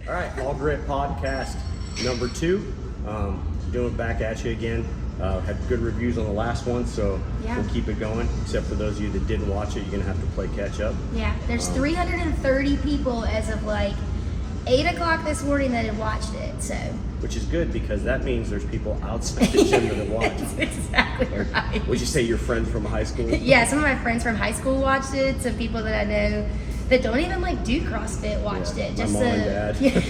All right, All Grit Podcast number 2. Doing back at you again. Had good reviews on the last one, so we'll keep it going. Except for those of you that didn't watch it, you're gonna have to play catch up. Yeah, there's 330 people as of like 8 o'clock this morning that had watched it. So, which is good because that means there's people outside the gym that have watched. That's exactly right. Would you say your friends from high school? Yeah, some of my friends from high school watched it. Some people that I know that don't even like do CrossFit watched it. Just my mom and dad. Yeah.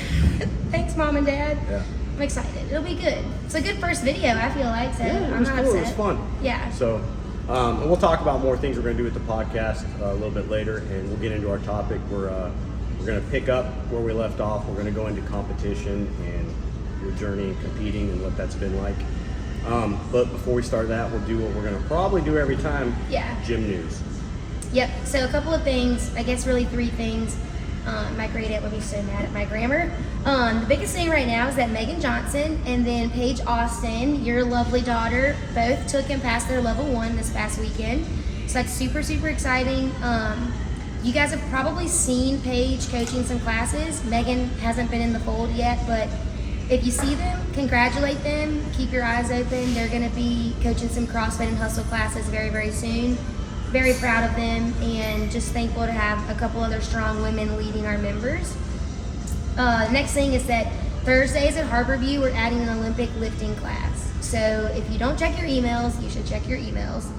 Thanks, Mom and Dad. Yeah. I'm excited. It'll be good. It's a good first video, I feel like. So Yeah, I'm not cool. upset. It was fun. Yeah. So, and we'll talk about more things we're going to do with the podcast a little bit later, and we'll get into our topic. We're going to pick up where we left off. We're going to go into competition and your journey in competing and what that's been like. But before we start that, we'll do what we're going to probably do every time. Yeah. Gym news. Yep. So a couple of things. I guess really 3 things. My grade 8 would be so mad at my grammar. The biggest thing right now is that Megan Johnson and then Paige Austin, your lovely daughter, both took and passed their level 1 this past weekend. So that's super, super exciting. You guys have probably seen Paige coaching some classes. Megan hasn't been in the fold yet, but if you see them, congratulate them. Keep your eyes open. They're going to be coaching some CrossFit and hustle classes very, very soon. Very proud of them and just thankful to have a couple other strong women leading our members. Next thing is that Thursdays at Harborview, we're adding an Olympic lifting class. So if you don't check your emails, you should check your emails.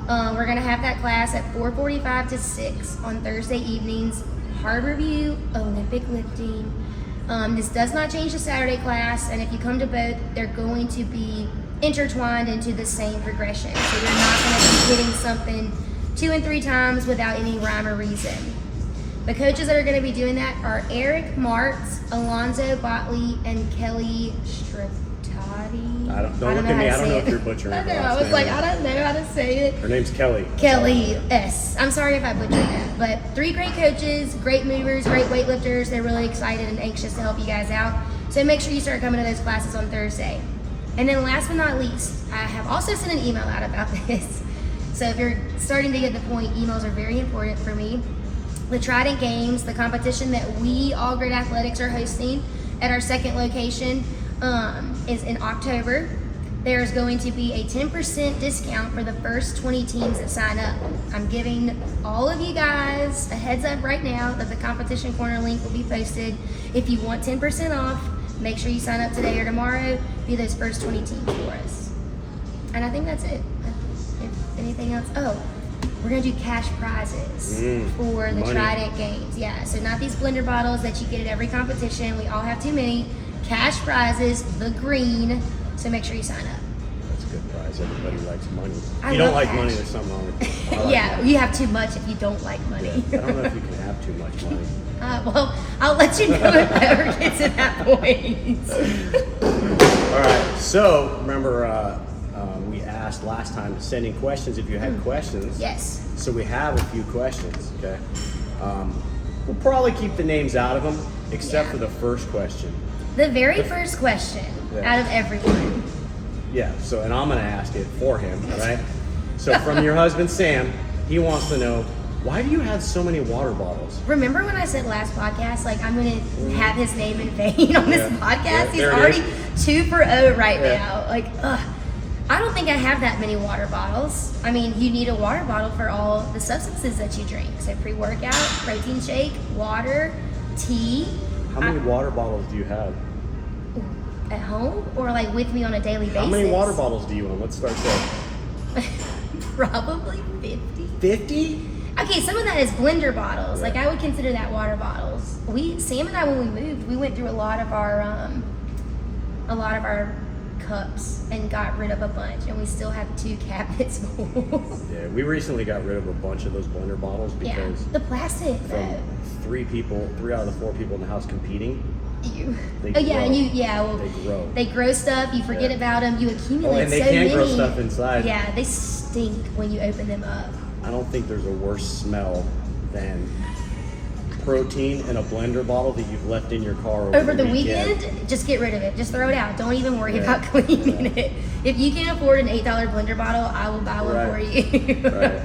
We're going to have that class at 4:45 to 6 on Thursday evenings. Harborview, Olympic lifting. This does not change the Saturday class, and if you come to both, they're going to be intertwined into the same progression. So you're not going to be hitting something 2 and 3 times without any rhyme or reason. The coaches that are going to be doing that are Eric Martz, Alonzo Botley, and Kelly Strapati. Don't look at me. I don't know if you're butchering I her know. last I was name. like, I don't know how to say it. Her name's Kelly. Kelly S. I'm sorry if I butchered that. But 3 great coaches, great movers, great weightlifters. They're really excited and anxious to help you guys out. So make sure you start coming to those classes on Thursday. And then last but not least, I have also sent an email out about this. So if you're starting to get the point, emails are very important for me. The Trident Games, the competition that we, All Grit Athletics, are hosting at our second location is in October. There's going to be a 10% discount for the first 20 teams that sign up. I'm giving all of you guys a heads up right now that the competition corner link will be posted. If you want 10% off, make sure you sign up today or tomorrow. Be those first 20 teams for us. And I think that's it. If anything else, we're gonna do cash prizes for the money. Trident Games. Yeah, so not these blender bottles that you get at every competition. We all have too many. Cash prizes, the green. So make sure you sign up. That's a good prize. Everybody likes money. If I you don't love like cash. money, there's something wrong with you. I like Yeah, money. you have too much if you don't like money. Yeah, I don't know if you can have too much money. Well, I'll let you know if it ever gets to that point. All right. So remember, we asked last time to send in questions if you had questions. Yes. So we have a few questions. Okay. We'll probably keep the names out of them, except for the first question. The very first question out of everyone. Yeah. So, and I'm going to ask it for him. Right. So from your husband Sam, he wants to know, why do you have so many water bottles? Remember when I said last podcast, like I'm gonna have his name in vain on this podcast? Yeah, He's there it already is. 2 for 0 right Yeah. now. Like, I don't think I have that many water bottles. I mean, you need a water bottle for all the substances that you drink. So pre-workout, protein shake, water, tea. How many water bottles do you have? At home or like with me on a daily basis? How many water bottles do you own? Let's start there. Probably 50. 50? Okay, some of that is blender bottles. Like I would consider that water bottles. Sam and I, when we moved, we went through a lot of our cups and got rid of a bunch, and we still have 2 cabinets full. Yeah, we recently got rid of a bunch of those blender bottles because the plastic from though. 3 out of the 4 people in the house competing. They They grow. They grow. They grow stuff. You forget about them. You accumulate and they so can many. grow stuff inside. Yeah, they stink when you open them up. I don't think there's a worse smell than protein in a blender bottle that you've left in your car Over the weekend, just get rid of it. Just throw it out. Don't even worry about cleaning it. If you can afford an $8 blender bottle, I will buy one for you. Right.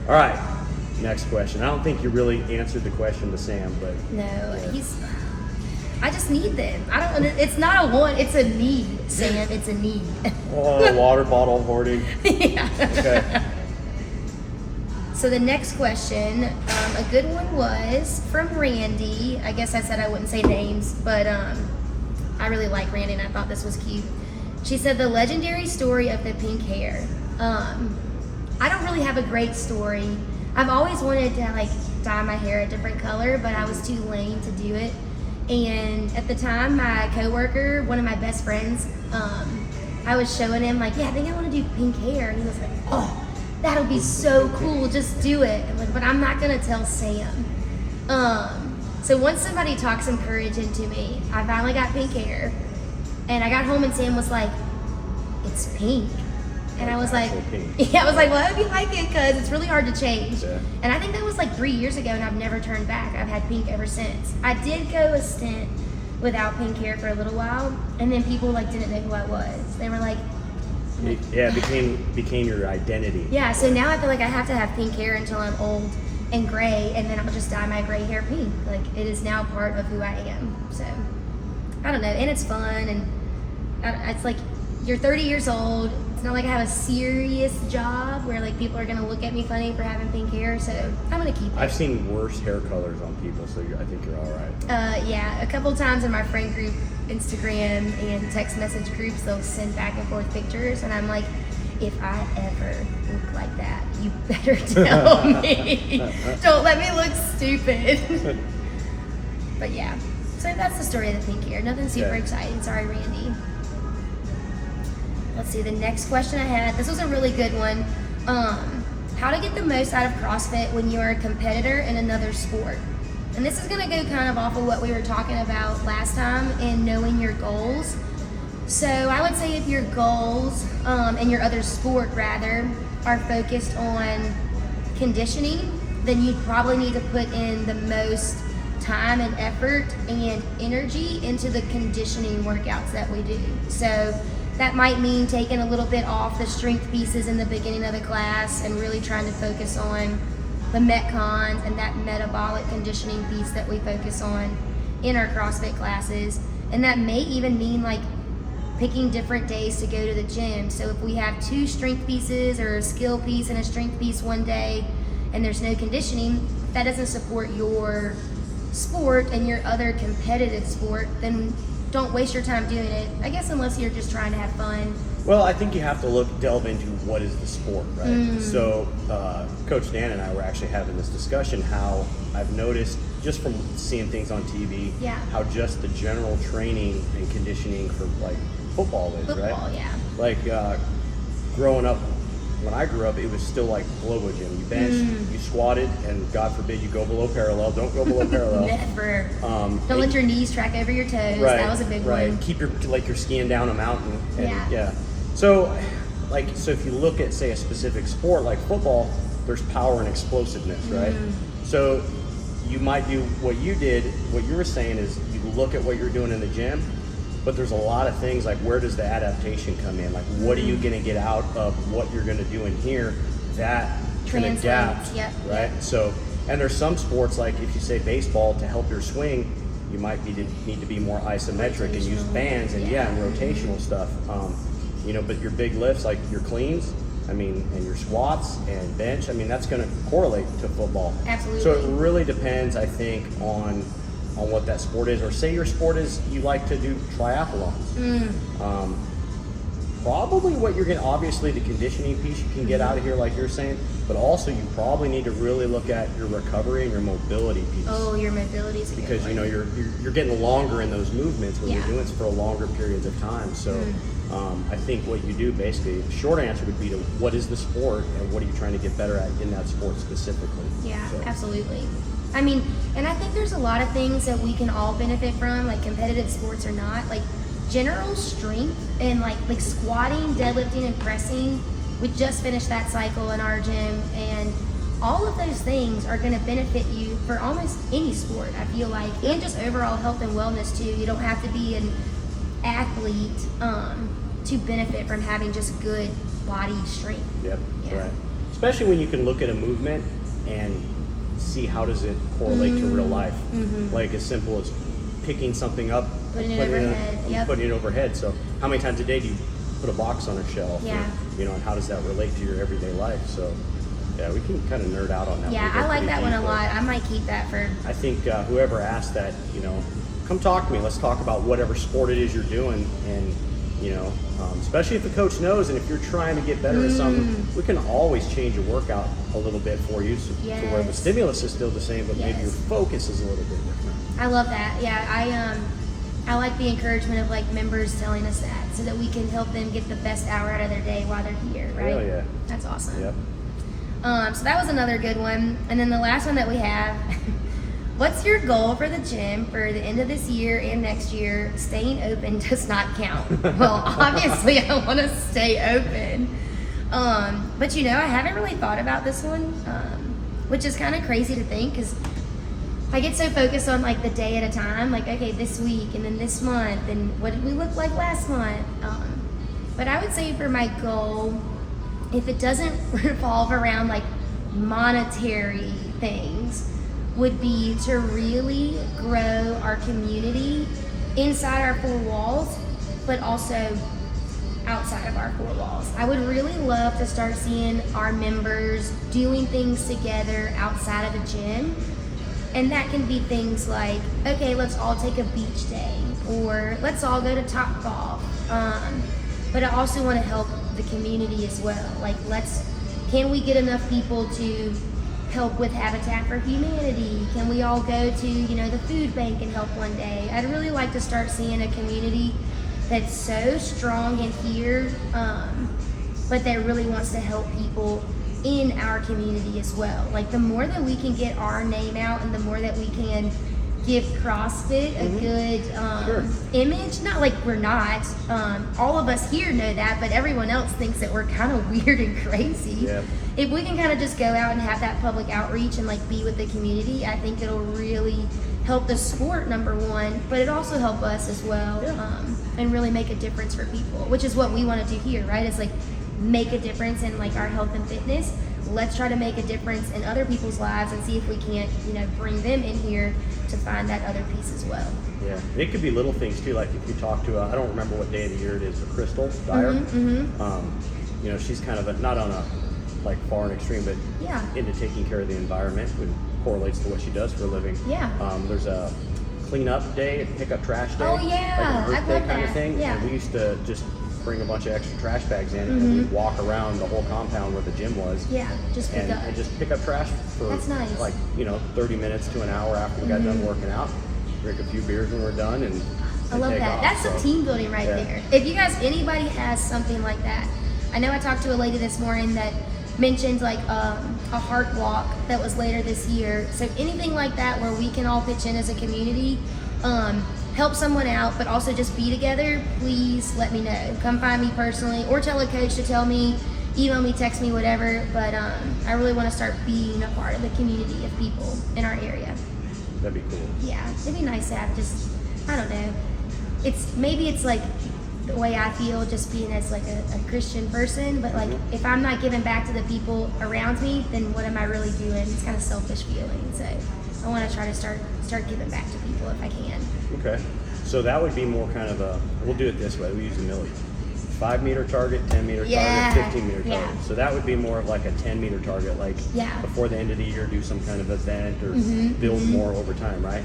All right. Next question. I don't think you really answered the question to Sam, but No, yeah. I just need them. It's not a want, it's a need, Sam. It's a need. Oh, water bottle hoarding. Yeah. Okay. So the next question, a good one was from Randy. I guess I said I wouldn't say names, but I really like Randy and I thought this was cute. She said the legendary story of the pink hair. I don't really have a great story. I've always wanted to like dye my hair a different color, but I was too lame to do it. And at the time, my coworker, one of my best friends, I was showing him like, yeah, I think I want to do pink hair. And he was like, oh, that'll be so cool, just do it. I'm like, but I'm not gonna tell Sam. So once somebody talked some courage into me, I finally got pink hair. And I got home and Sam was like, it's pink. And I was like, yeah, I was like, well, I hope you like it because it's really hard to change. Yeah. And I think that was like 3 years ago and I've never turned back. I've had pink ever since. I did go a stint without pink hair for a little while. And then people like didn't know who I was. They were like, Yeah, it became your identity. yeah, so now I feel like I have to have pink hair until I'm old and gray, and then I'll just dye my gray hair pink. Like, it is now part of who I am. So, I don't know. And it's fun, and it's like, you're 30 years old. It's not like I have a serious job where, like, people are going to look at me funny for having pink hair, so I'm going to keep it. I've seen worse hair colors on people, so I think you're all right. Yeah, a couple times in my friend group, Instagram and text message groups, they'll send back and forth pictures, and I'm like, if I ever look like that, you better tell me. Don't let me look stupid. But yeah, so that's the story of the pink hair. Nothing super exciting. Sorry, Randy. Let's see, the next question I had, this was a really good one. How to get the most out of CrossFit when you're a competitor in another sport. And this is gonna go kind of off of what we were talking about last time in knowing your goals. So I would say if your goals, and your other sport rather, are focused on conditioning, then you'd probably need to put in the most time and effort and energy into the conditioning workouts that we do. So that might mean taking a little bit off the strength pieces in the beginning of the class and really trying to focus on the Metcons and that metabolic conditioning piece that we focus on in our CrossFit classes. And that may even mean like picking different days to go to the gym. So if we have 2 strength pieces or a skill piece and a strength piece one day and there's no conditioning, that doesn't support your sport and your other competitive sport, then don't waste your time doing it. I guess unless you're just trying to have fun. Well, I think you have to delve into what is the sport, right? So, Coach Dan and I were actually having this discussion how I've noticed just from seeing things on TV, how just the general training and conditioning for like football is, right? Football, yeah. Like growing up, when I grew up, it was still like Globo Gym. You benched, you squatted, and God forbid you go below parallel. Don't go below parallel. Never. Don't let your knees track over your toes. Right, That was a big one. Keep you're skiing down a mountain. And, So if you look at, say, a specific sport like football, there's power and explosiveness, right? So you might do what you did. What you were saying is you look at what you're doing in the gym, but there's a lot of things like where does the adaptation come in? Like what are you going to get out of what you're going to do in here that can adapt, right? So, and there's some sports like if you say baseball, to help your swing, you might need to be more isometric and use bands and and rotational stuff. But your big lifts like your cleans, and your squats and bench, that's going to correlate to football. Absolutely. So it really depends, I think, on what that sport is. Or say your sport is you like to do triathlons. Probably what you're going to, obviously the conditioning piece you can get out of here like you're saying, but also you probably need to really look at your recovery and your mobility piece. Oh, your mobility is a good one. You're getting longer in those movements when you're doing it for longer periods of time. So I think what you do basically, the short answer would be to what is the sport and what are you trying to get better at in that sport specifically. Yeah, absolutely. And I think there's a lot of things that we can all benefit from, like competitive sports or not, like general strength and like squatting, deadlifting, and pressing. We just finished that cycle in our gym, and all of those things are going to benefit you for almost any sport, I feel like, and just overall health and wellness too. You don't have to be an athlete to benefit from having just good body strength. Yep, right. Especially when you can look at a movement and see how does it correlate to real life. Like as simple as picking something up, Putting it overhead, yep. putting it overhead. So how many times a day do you put a box on a shelf? Yeah. Or, and how does that relate to your everyday life? So yeah, we can kind of nerd out on that. Yeah, I like that one a lot. I might keep that for. I think whoever asked that, come talk to me. Let's talk about whatever sport it is you're doing, and especially if the coach knows, and if you're trying to get better at something, we can always change your workout a little bit for you, so to where the stimulus is still the same, but maybe your focus is a little bit different. I love that. Yeah, I like the encouragement of like members telling us that, so that we can help them get the best hour out of their day while they're here, right? Oh yeah, that's awesome. Yep. So that was another good one, and then the last one that we have. What's your goal for the gym for the end of this year and next year? Staying open does not count. Well, obviously I want to stay open. But I haven't really thought about this one, which is kind of crazy to think, because I get so focused on like the day at a time, like, okay, this week and then this month and what did we look like last month? But I would say for my goal, if it doesn't revolve around like monetary things, would be to really grow our community inside our four walls, but also outside of our four walls. I would really love to start seeing our members doing things together outside of the gym. And that can be things like, okay, let's all take a beach day, or let's all go to Topgolf. But I also want to help the community as well. Like, can we get enough people to help with Habitat for Humanity? Can we all go to, the food bank and help one day? I'd really like to start seeing a community that's so strong in here, but that really wants to help people in our community as well. Like, the more that we can get our name out, and the more that we can give CrossFit a good image, not like we're not, all of us here know that, but everyone else thinks that we're kind of weird and crazy. Yeah. If we can kind of just go out and have that public outreach and like be with the community, I think it'll really help the sport, number one, but it also help us as well, and really make a difference for people, which is what we want to do here, right? It's like make a difference in like our health and fitness. Let's try to make a difference in other people's lives and see if we can't, bring them in here to find that other piece as well. Yeah, and it could be little things too, like if you talk to, I don't remember what day of the year it is, but Crystal Dyer, she's kind of not on a like far and extreme, but into taking care of the environment, which correlates to what she does for a living. Yeah. There's a cleanup day, pick up trash day. Oh yeah, like a Earth I love Day kind that. of thing. Yeah. And we used to just bring a bunch of extra trash bags in and we'd walk around the whole compound where the gym was. Yeah, just pick up. And just pick up trash for That's nice. like 30 minutes to an hour after we got done working out. Drink a few beers when we're done, and I love that. That's some team building right there. If you guys, anybody has something like that, I know I talked to a lady this morning that mentioned like a heart walk that was later this year. So anything like that where we can all pitch in as a community, help someone out, but also just be together, please let me know. Come find me personally, or tell a coach to tell me, email me, text me, whatever. But I really want to start being a part of the community of people in our area. That'd be cool. Yeah, it'd be nice to have just, I don't know. It's like the way I feel just being as like a Christian person, but like if I'm not giving back to the people around me, then what am I really doing? It's kind of selfish feeling. So I want to try to start giving back to people if I can. Okay, so that would be more kind of we'll do it this way. We use a millie. 5 meter target, 10 meter target, 15 meter target. So that would be more of like a 10 meter target, like before the end of the year, do some kind of event or build more over time, right?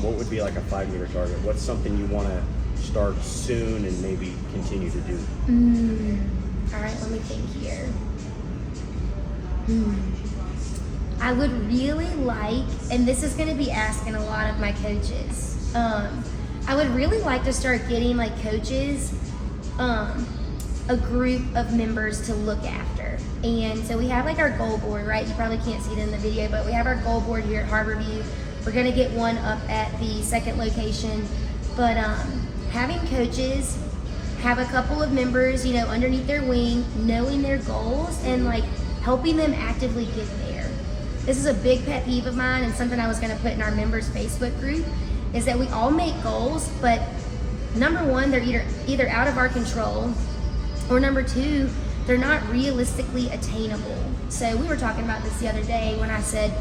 What would be like a 5 meter target? What's something you want to start soon and maybe continue to do? All right, let me think here. I would really like, and this is going to be asking a lot of my coaches, I would really like to start getting like coaches a group of members to look after. And so we have like our goal board, right? You probably can't see it in the video, but we have our goal board here at Harborview. We're going to get one up at the second location. But having coaches have a couple of members, underneath their wing, knowing their goals and like helping them actively get there. This is a big pet peeve of mine, and something I was going to put in our members Facebook group, is that we all make goals, but number one, they're either out of our control, or number two, they're not realistically attainable. So we were talking about this the other day when I said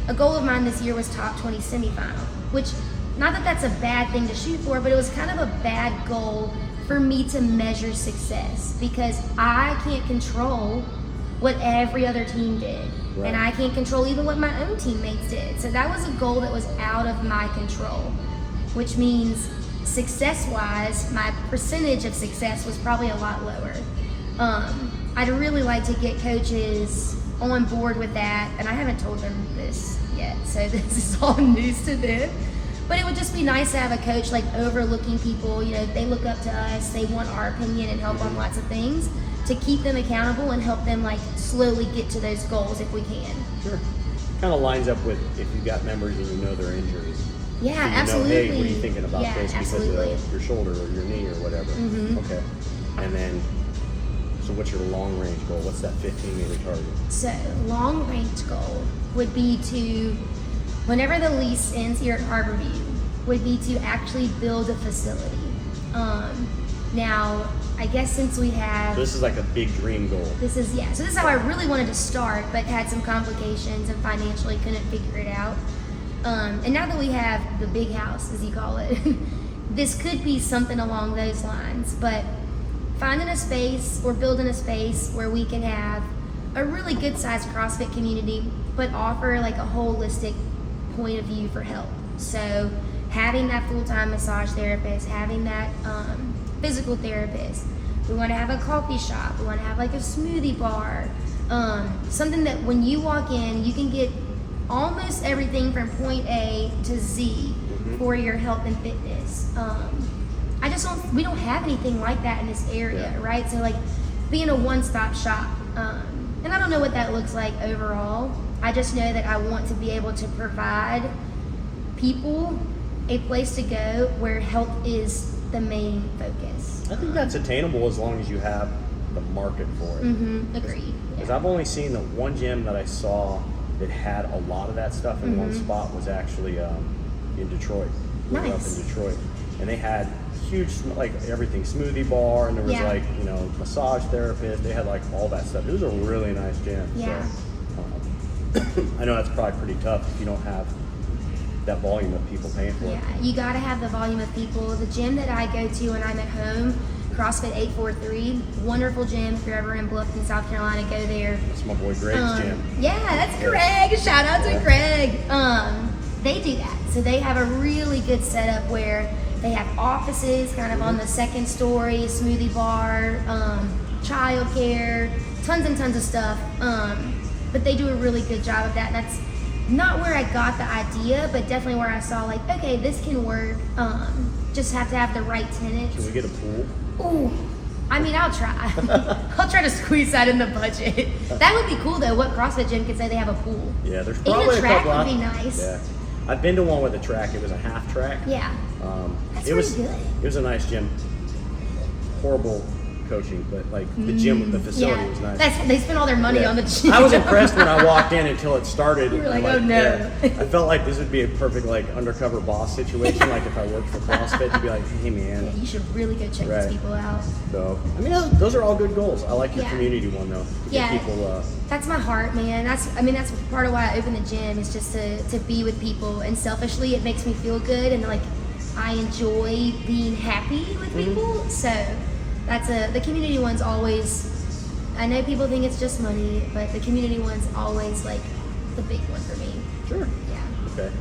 a goal of mine this year was top 20 semifinal, which not that that's a bad thing to shoot for, but it was kind of a bad goal for me to measure success because I can't control what every other team did. Right. And I can't control even what my own teammates did. So that was a goal that was out of my control, which means success-wise, my percentage of success was probably a lot lower. I'd really like to get coaches on board with that, and I haven't told them this yet, so this is all news to them. But it would just be nice to have a coach like overlooking people. You know, they look up to us, they want our opinion and help on lots of things, to keep them accountable and help them like slowly get to those goals if we can. Sure. Kind of lines up with if you've got members and you know their injuries. Yeah, So you absolutely. know, hey, what are you thinking about Yeah, this absolutely. because of your shoulder or your knee or whatever? Mhm. Okay. And then, so what's your long range goal? What's that 15-meter target? So long range goal would be to, whenever the lease ends here at Harborview, would be to actually build a facility. Now, I guess since we have So this is like a big dream goal. so this is how I really wanted to start, but had some complications and financially couldn't figure it out. And now that we have the big house, as you call it, this could be something along those lines. But finding a space or building a space where we can have a really good sized CrossFit community, but offer like a holistic point of view for help. So having that full-time massage therapist, having that physical therapist. We want to have a coffee shop. We want to have like a smoothie bar. Something that when you walk in, you can get almost everything from point A to Z for your health and fitness. We don't have anything like that in this area, Yeah. right? So like being a one-stop shop. And I don't know what that looks like overall. I just know that I want to be able to provide people a place to go where health is the main focus. I think that's attainable as long as you have the market for it. Agreed. Because Yeah. I've only seen the one gym that I saw that had a lot of that stuff in one spot was actually in Detroit. We were up Nice. in Detroit, and they had huge like everything smoothie bar, and there was Yeah. like massage therapist. They had like all that stuff. It was a really nice gym. Yeah. So, I know that's probably pretty tough if you don't have that volume of people paying for it. Yeah, you got to have the volume of people. The gym that I go to when I'm at home, CrossFit 843, wonderful gym. If you're ever in Bluffton, South Carolina, go there. It's my boy Greg's gym. Yeah, that's Yeah. Greg. Shout out to Yeah. Greg. They do that. So they have a really good setup where they have offices kind of on the second story, smoothie bar, childcare, tons and tons of stuff. But they do a really good job of that. And that's not where I got the idea, but definitely where I saw like, okay, this can work. Just have to have the right tenants. Can we get a pool? Ooh, I mean, I'll try. I'll try to squeeze that in the budget. That would be cool though. What CrossFit gym could say they have a pool? Yeah, there's Even a probably track couple. would be nice. Yeah, I've been to one with a track. It was a half track. Yeah. That's it was pretty good. It was a nice gym. Horrible coaching, but like the gym, the facility was nice. They spent all their money Yeah. on the gym. I was impressed when I walked in until it started. You were I'm like, oh, no. yeah. I felt like this would be a perfect like undercover boss situation. Like if I worked for CrossFit, to be like, hey man. Yeah, you should really go check Right. these people out. So I mean, those are all good goals. I like your Yeah. community one though. To Yeah. get people. That's my heart, man. That's part of why I opened the gym is just to be with people. And selfishly, it makes me feel good, and like I enjoy being happy with people. So that's the community one's always. I know people think it's just money, but the community one's always like the big one for me. Sure. Yeah. Okay.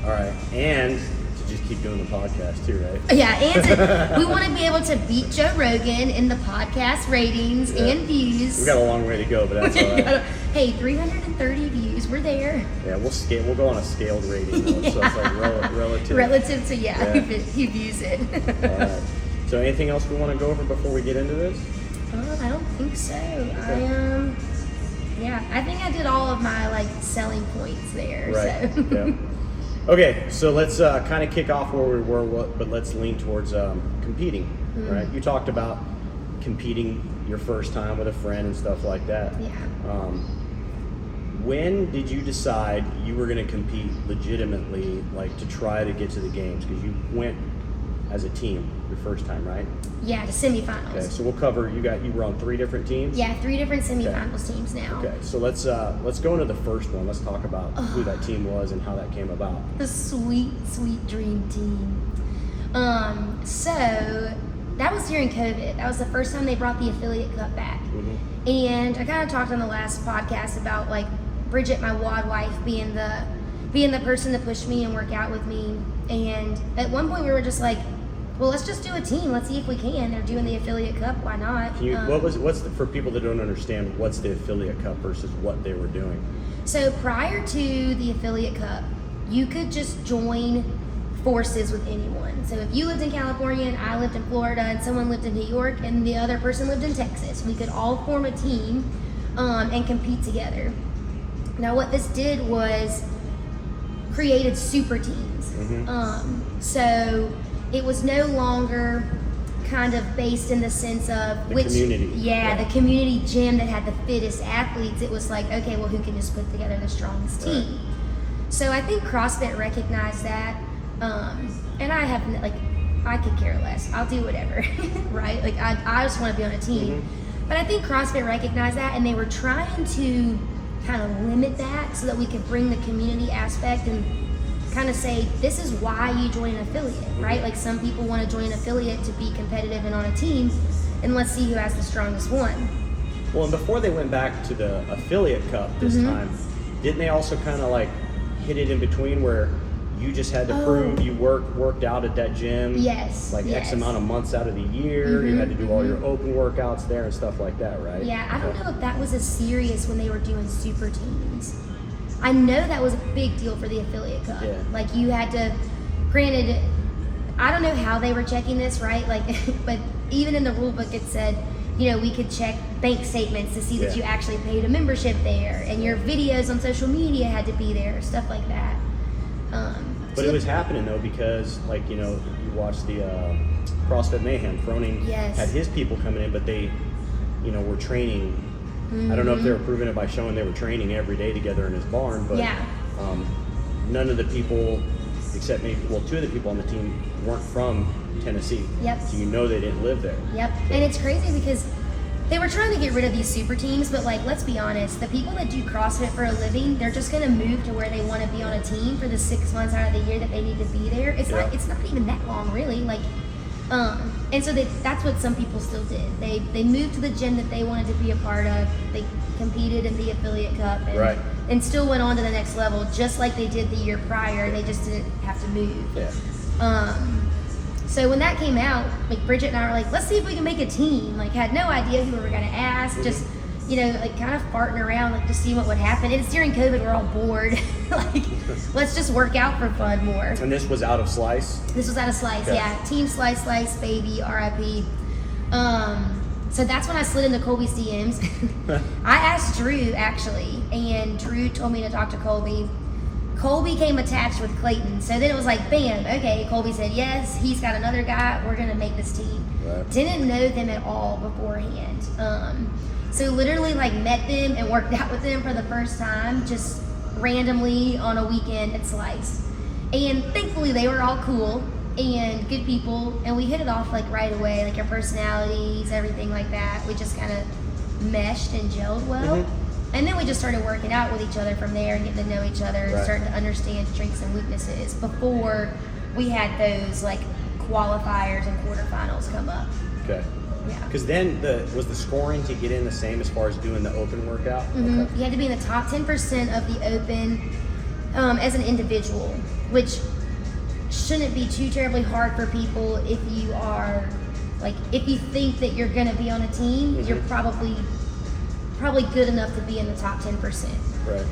All right, and to just keep doing the podcast too, right? Yeah, and we want to be able to beat Joe Rogan in the podcast ratings Yeah. and views. We got a long way to go, but that's all right. Hey, 330 views. We're there. Yeah, we'll go on a scaled rating, though, so it's like relative. Relative to Yeah. who views it. All right. So anything else we want to go over before we get into this? I don't think so. I think I did all of my like selling points there. Right. So. Yeah. Okay, so let's kind of kick off where we were, but let's lean towards competing. Right? You talked about competing your first time with a friend and stuff like that. Yeah. When did you decide you were going to compete legitimately, like to try to get to the games? Because you went as a team your first time, right? Yeah, to semifinals. Okay, so we'll cover. You were on 3 different teams. Yeah, 3 different semifinals teams now. Okay, so let's go into the first one. Let's talk about who that team was and how that came about. The sweet, sweet dream team. So that was during COVID. That was the first time they brought the Affiliate Cup back. Mm-hmm. And I kind of talked on the last podcast about like Bridget, my WOD wife, being the person to push me and work out with me. And at one point we were just like, well, let's just do a team. Let's see if we can. They're doing the Affiliate Cup. Why not? Can you, for people that don't understand, what's the Affiliate Cup versus what they were doing? So prior to the Affiliate Cup, you could just join forces with anyone. So if you lived in California and I lived in Florida and someone lived in New York and the other person lived in Texas, we could all form a team and compete together. Now what this did was created super teams. Mm-hmm. So it was no longer kind of based in the sense of The community. The community gym that had the fittest athletes. It was like, okay, well, who can just put together the strongest Right. team? So I think CrossFit recognized that, and I have I could care less. I'll do whatever, right? Like I just want to be on a team. Mm-hmm. But I think CrossFit recognized that, and they were trying to kind of limit that so that we could bring the community aspect and kind of say, this is why you join an affiliate, right? Like some people want to join an affiliate to be competitive and on a team, and let's see who has the strongest one. Well, and before they went back to the Affiliate Cup this Mm-hmm. time, didn't they also kind of like hit it in between where you just had to prove you worked out at that gym? Yes, Like yes. X amount of months out of the year, you Mhm, had to do all your open workouts there and stuff like that, right? Yeah, I don't know if that was as serious when they were doing super teams. I know that was a big deal for the Affiliate Cup. Yeah. Like you had to, granted, I don't know how they were checking this, right? Like, but even in the rule book it said, we could check bank statements to see that you actually paid a membership there, and your videos on social media had to be there, stuff like that. But it was happening though because, like, you watched the CrossFit Mayhem. Froning Yes. had his people coming in, but they, were training. I don't know if they were proving it by showing they were training every day together in his barn, but Yeah. none of the people, except maybe, 2 of the people on the team weren't from Tennessee. Yep. So they didn't live there. Yep. And it's crazy because they were trying to get rid of these super teams, but like, let's be honest, the people that do CrossFit for a living, they're just going to move to where they want to be on a team for the 6 months out of the year that they need to be there. It's not even that long, really. Like, and so that's what some people still did. They moved to the gym that they wanted to be a part of. They competed in the Affiliate Cup and still went on to the next level, just like they did the year prior. They just didn't have to move. Yeah. So when that came out, like Bridget and I were like, let's see if we can make a team. Like had no idea who we were gonna ask, just like kind of farting around, like to see what would happen. And it's during COVID, we're all bored. Like, let's just work out for fun more. And this was out of Slice. This was out of Slice, Okay. yeah. Team Slice, baby, RIP. So that's when I slid into Colby's DMs. I asked Drew actually, and Drew told me to talk to Colby. Colby came attached with Clayton, so then it was like, bam, okay, Colby said yes, he's got another guy, we're gonna make this team. Right. Didn't know them at all beforehand. So literally like met them and worked out with them for the first time, just randomly on a weekend at Slice. And thankfully they were all cool and good people, and we hit it off like right away, like our personalities, everything like that. We just kind of meshed and gelled well. Mhm. And then we just started working out with each other from there and getting to know each other and Right. starting to understand strengths and weaknesses before we had those like qualifiers and quarterfinals come up. Okay. Yeah. Because then was the scoring to get in the same as far as doing the open workout? Mhm. Okay. You had to be in the top 10% of the open as an individual, which shouldn't be too terribly hard for people if you are, like, if you think that you're going to be on a team, Mhm. you're probably good enough to be in the top 10%. Right.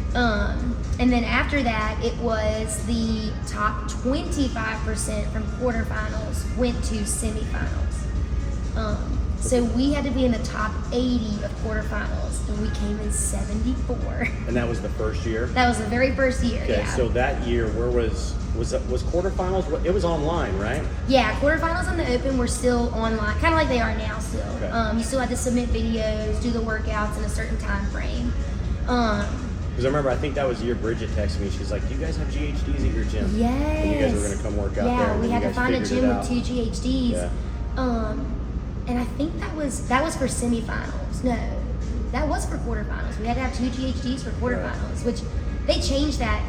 And then after that, it was the top 25% from quarterfinals went to semifinals. So we had to be in the top 80 of quarterfinals, and we came in 74. And that was the first year? That was the very first year. Okay, Yeah. so that year, where was quarterfinals? It was online, right? Yeah, quarterfinals and the open were still online, kind of like they are now still. Okay. You still had to submit videos, do the workouts in a certain time frame. Because I remember, I think that was the year Bridget texted me. She's like, "Do you guys have GHDs at your gym?" Yes. And you guys were gonna come work out there. Yeah, and we then had you to guys find a figured gym it with out. 2 GHDs. Yeah. And I think that was for semifinals. No, that was for quarterfinals. We had to have 2 GHDs for quarterfinals, which they changed that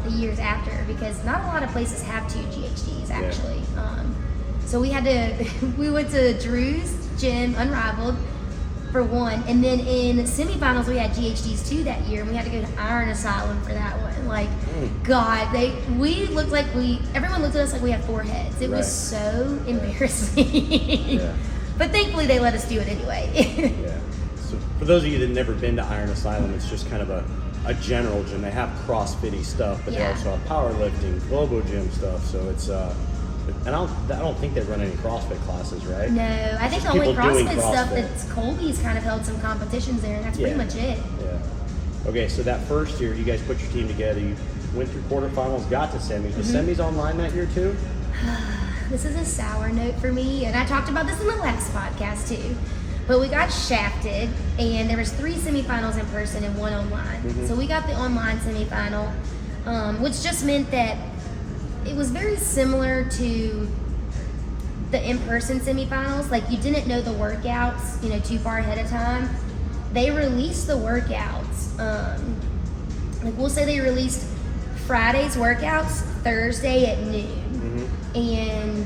the years after because not a lot of places have 2 GHDs actually. So we had to, we went to Drew's gym, Unrivaled, for one, and then in semifinals we had GHDs 2 that year, and we had to go to Iron Asylum for that one. Like, God, we looked like everyone looked at us like we had 4 heads. It was so embarrassing. Yeah. But thankfully they let us do it anyway. Yeah. So for those of you that have never been to Iron Asylum, it's just kind of a general gym. They have CrossFitty stuff, but they also have powerlifting, Globo Gym stuff. So it's and I don't think they run any CrossFit classes, right? No, I think the Just only people doing CrossFit stuff CrossFit. that's Colby's kind of held some competitions there, and that's pretty much it. Yeah. Okay, so that first year, you guys put your team together. You went through quarterfinals, got to semis. Was semis online that year too? This is a sour note for me, and I talked about this in the last podcast too. But we got shafted, and there was 3 semifinals in person and 1 online. So we got the online semifinal, which just meant that it was very similar to the in-person semifinals. Like, you didn't know the workouts, too far ahead of time. They released the workouts. Like, we'll say they released Friday's workouts Thursday at noon. And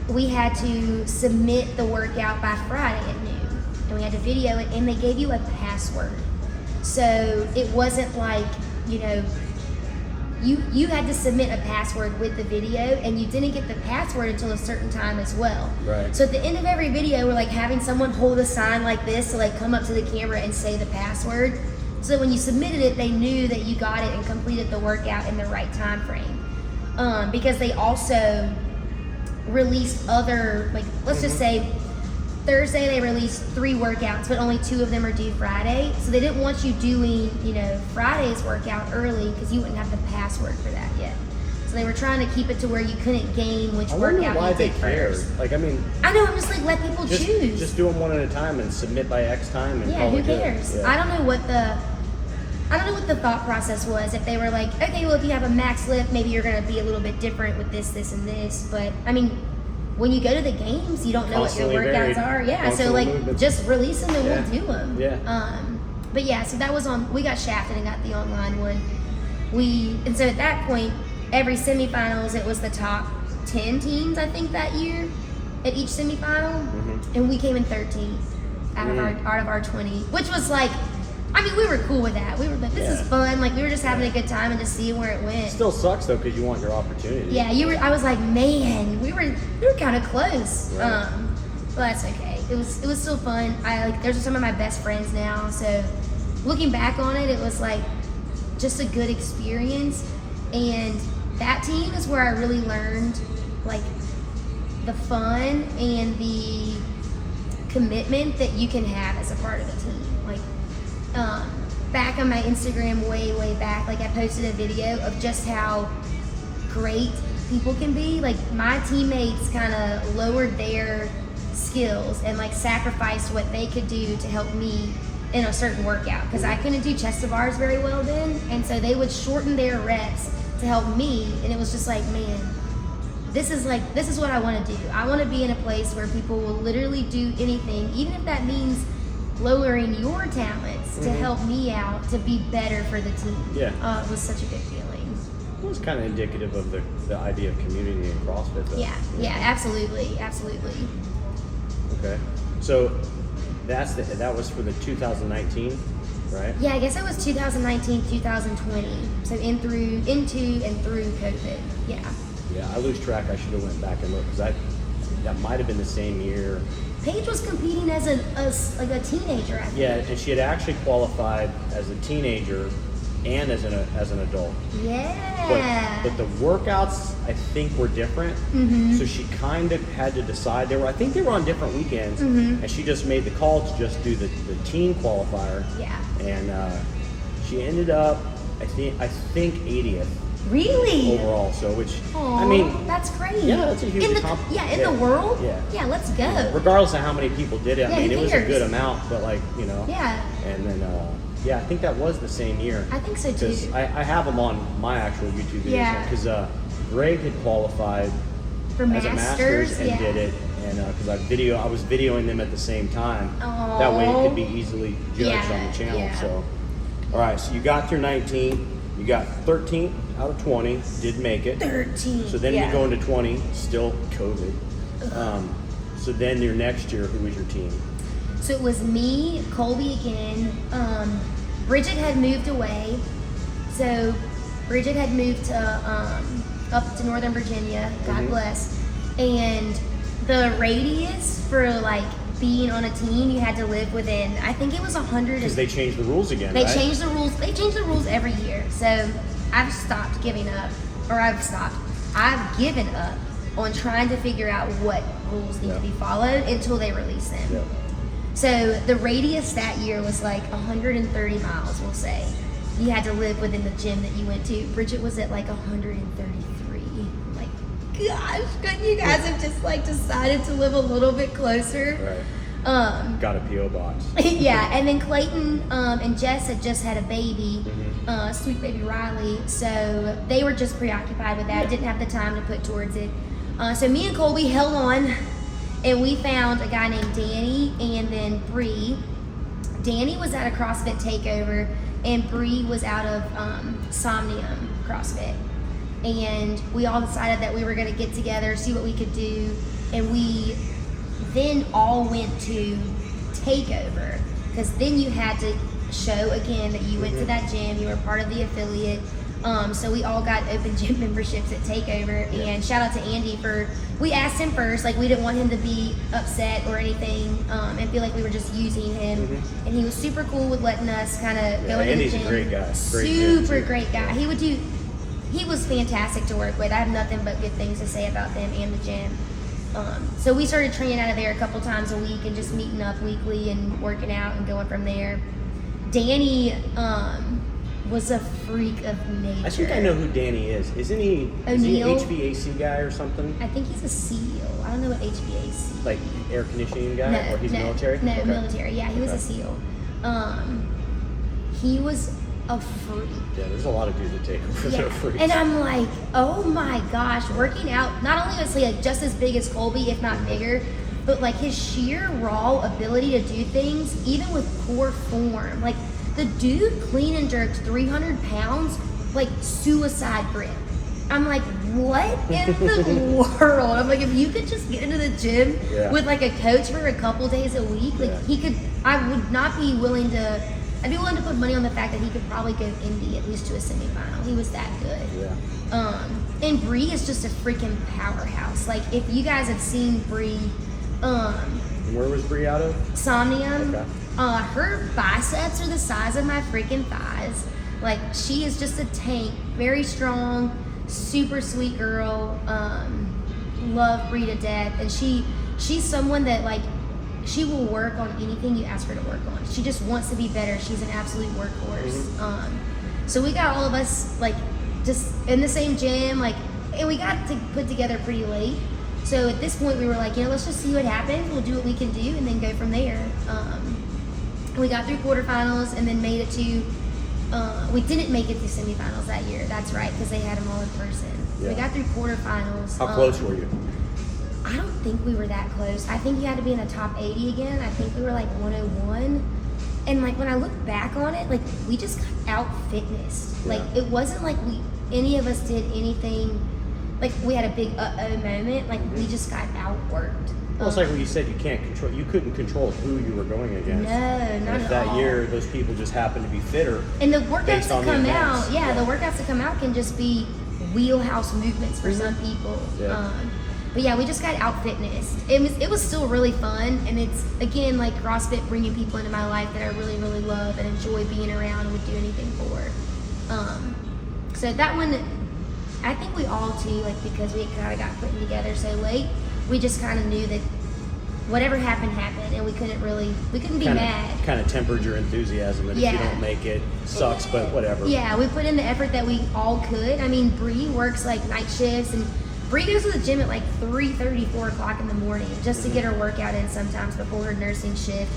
we had to submit the workout by Friday at noon. And we had to video it, and they gave you a password. So it wasn't like, you had to submit a password with the video, and you didn't get the password until a certain time as well. Right. So at the end of every video, we're like having someone hold a sign like this to like come up to the camera and say the password. So when you submitted it, they knew that you got it and completed the workout in the right time frame. Because they also released other, like, let's just say Thursday they released 3 workouts, but only 2 of them are due Friday. So they didn't want you doing, Friday's workout early because you wouldn't have the password for that yet. So they were trying to keep it to where you couldn't game which I wonder workout why you they did cared. first. Like, I mean, I know, I'm just like, let people choose. Just do them one at a time and submit by X time. And Yeah, call who it good. cares? Yeah. I don't know what the thought process was. If they were like, okay, well, if you have a max lift, maybe you're going to be a little bit different with this, this, and this. But I mean, when you go to the games, you don't know what your Constantly workouts varied. are. Yeah, so Functional like movements. just release them and Yeah. we'll do them. Yeah. But yeah, so that was on. We got shafted and got the online one. And so at that point, every semifinals, it was the top 10 teams, I think, that year at each semifinal, and we came in 13th out of our 20, which was like, I mean, we were cool with that. We were like, this is fun. Like, we were just having a good time and just seeing where it went. Still sucks though because you want your opportunity. Yeah, I was like, man, we were kind of close. Right. But that's okay. It was still fun. Those are some of my best friends now. So looking back on it, it was like just a good experience. And that team is where I really learned like the fun and the commitment that you can have as a part of a team. Like, back on my Instagram way back, like I posted a video of just how great people can be. Like, my teammates kind of lowered their skills and like sacrificed what they could do to help me in a certain workout because I couldn't do chest to bars very well then, and so they would shorten their reps to help me. And it was just like, man, this is what I want to do. I want to be in a place where people will literally do anything, even if that means lowering your talents to help me out to be better for the team. Yeah. It was such a good feeling. It was kind of indicative of the idea of community in CrossFit though. Yeah, absolutely. Okay. So that was for the 2019, right? Yeah, I guess it was 2019, 2020. So into and through COVID. Yeah. Yeah, I lose track. I should have went back and looked because that might have been the same year. Paige was competing as a teenager, I think. Yeah, and she had actually qualified as a teenager and as an adult. Yeah. But the workouts I think were different. So she kind of had to decide. I think they were on different weekends, and she just made the call to just do the teen qualifier. Yeah. And she ended up I think 80th. Really? Overall, which Aww, I mean, that's great. Yeah, that's a huge in the accomplishment. world. Yeah, let's go. Regardless of how many people did it, Yeah, I mean, who it was a cares? good amount, but Yeah. And then Yeah, I think that was the same year. I think so too. Because I have them on my actual YouTube videos. Yeah. Because Greg had qualified For as Masters, a Masters and yeah. did it. And because I was videoing them at the same time. That way it could be easily judged on the channel. Yeah. So, all right, so you got your 19. You got 13 out of 20. Did make it. 13. So then yeah. we go into 20. Still COVID. So then your next year, who was your team? So it was me, Colby again. Bridget had moved away. So Bridget had moved to up to Northern Virginia. God bless. And the radius for like being on a team, you had to live within, I think it was 100. Because they changed the rules again, They right? changed the rules. They change the rules every year. So I've stopped giving up, or I've given up on trying to figure out what rules need to be followed until they release them. Yeah. So the radius that year was like 130 miles, we'll say. You had to live within the gym that you went to. Bridget was at like 133. Like, gosh, couldn't you guys have just like decided to live a little bit closer? Right. Got a P.O. box. Yeah, and then Clayton and Jess had just had a baby, sweet baby Riley, so they were just preoccupied with that, didn't have the time to put towards it. So me and Colby held on, and we found a guy named Danny and then Bree. Danny was at a CrossFit takeover, and Bree was out of Somnium CrossFit. And we all decided that we were going to get together, see what we could do, and we then all went to takeover, because then you had to show again that you went to that gym, you were part of the affiliate. So we all got open gym memberships at takeover, and shout out to Andy we asked him first, like we didn't want him to be upset or anything, and feel like we were just using him, and he was super cool with letting us kind of go into Andy's the gym. a great guy. Great gym, Super too. great guy. He was fantastic to work with. I have nothing but good things to say about them and the gym. So we started training out of there a couple times a week and just meeting up weekly and working out and going from there. Danny was a freak of nature. I think I know who Danny is. Isn't he? Is he an O'Neal? HVAC guy or something? I think he's a SEAL. I don't know what HVAC. Like air conditioning guy? No, Or he's no, military? No, Okay. military. Yeah, he was a Okay. SEAL. He was a freak. Yeah, there's a lot of dudes that take over their freaks. And I'm like, oh my gosh, working out, not only was he like just as big as Colby, if not bigger, but like his sheer raw ability to do things, even with poor form. Like the dude clean and jerked 300 pounds, like suicide grip. I'm like, what in the world? I'm like, if you could just get into the gym with like a coach for a couple days a week, like he could, I'd be willing to put money on the fact that he could probably go Indy at least to a semifinal. He was that good. Yeah. And Bree is just a freaking powerhouse. Like if you guys have seen Bree, And where was Bree out of? Somnium, Okay. her biceps are the size of my freaking thighs. Like she is just a tank, very strong, super sweet girl. Love Bree to death, and she's someone that like she will work on anything you ask her to work on. She just wants to be better. She's an absolute workhorse. So we got all of us like just in the same gym, like, and we got to put together pretty late. So at this point we were like, let's just see what happens. We'll do what we can do and then go from there. We got through quarterfinals and then made it to, we didn't make it to semifinals that year. That's right, because they had them all in person. Yeah. We got through quarterfinals. How close were you? I don't think we were that close. I think you had to be in the top 80 again. I think we were like 101. And like when I look back on it, like we just got out fitnessed. Like it wasn't like any of us did anything. Like we had a big moment. Like we just got outworked. Well, it's like what you said. You couldn't control who you were going against. No, And not if at that all. year those people just happened to be fitter. And the workouts based that on the come events. out, the workouts that come out can just be wheelhouse movements for some people. Yeah. But yeah, we just got out fitness. It was still really fun, and it's again like CrossFit bringing people into my life that I really really love and enjoy being around and would do anything for. So that one, I think we all too, like because we kind of got put together so late, we just kind of knew that whatever happened, and we couldn't be mad. Kind of tempered your enthusiasm, and if you don't make it, sucks, but whatever. Yeah, we put in the effort that we all could. I mean, Bree works like night shifts, and Bree goes to the gym at like 3:30, 4 o'clock in the morning just to get her workout in sometimes before her nursing shift.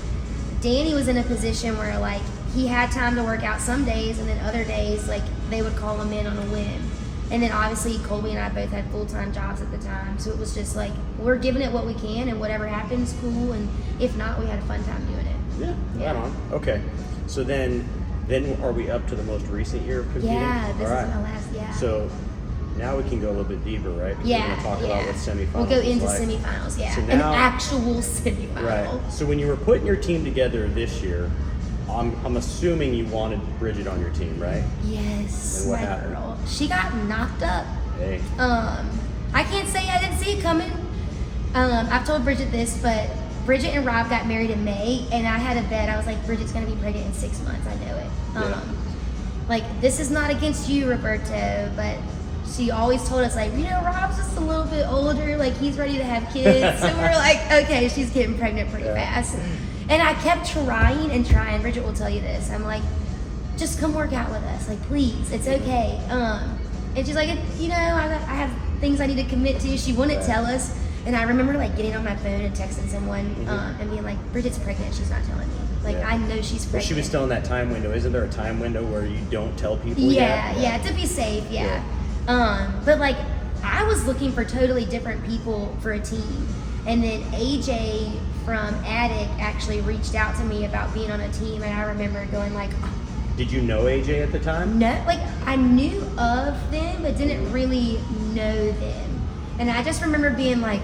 Danny was in a position where like he had time to work out some days, and then other days, like, they would call him in on a whim. And then obviously Colby and I both had full-time jobs at the time, so it was just like, we're giving it what we can, and whatever happens, cool, and if not, we had a fun time doing it. Yeah, right on. Okay. So then are we up to the most recent year of competing? Yeah, this All right. is my last, So now we can go a little bit deeper, right? 'Cause we're going to talk about what semifinals We'll go is into like. semifinals, yeah. So An now- actual semifinal. Right. So when you were putting your team together this year, I'm assuming you wanted Bridget on your team, right? Yes, And what my happened? girl. She got knocked up. Hey. I can't say I didn't see it coming. I've told Bridget this, but Bridget and Rob got married in May, and I had a bet. I was like, Bridget's gonna be pregnant in 6 months. I know it. Yeah. Like, this is not against you, Roberto, but she always told us, like, Rob's just a little bit older. Like, he's ready to have kids. So we're like, okay, she's getting pregnant pretty fast. And I kept trying and trying. Bridget will tell you this. I'm like, just come work out with us. Like, please, it's okay. And she's like, I have things I need to commit to. She wouldn't tell us. And I remember, like, getting on my phone and texting someone and being like, Bridget's pregnant. She's not telling me. Like, I know she's pregnant. Well, she was still in that time window. Isn't there a time window where you don't tell people Yeah, yet? to be safe, but, like, I was looking for totally different people for a team. And then AJ from Attic actually reached out to me about being on a team. And I remember going, like, Did you know AJ at the time? no, like, I knew of them, but didn't really know them. And I just remember being like,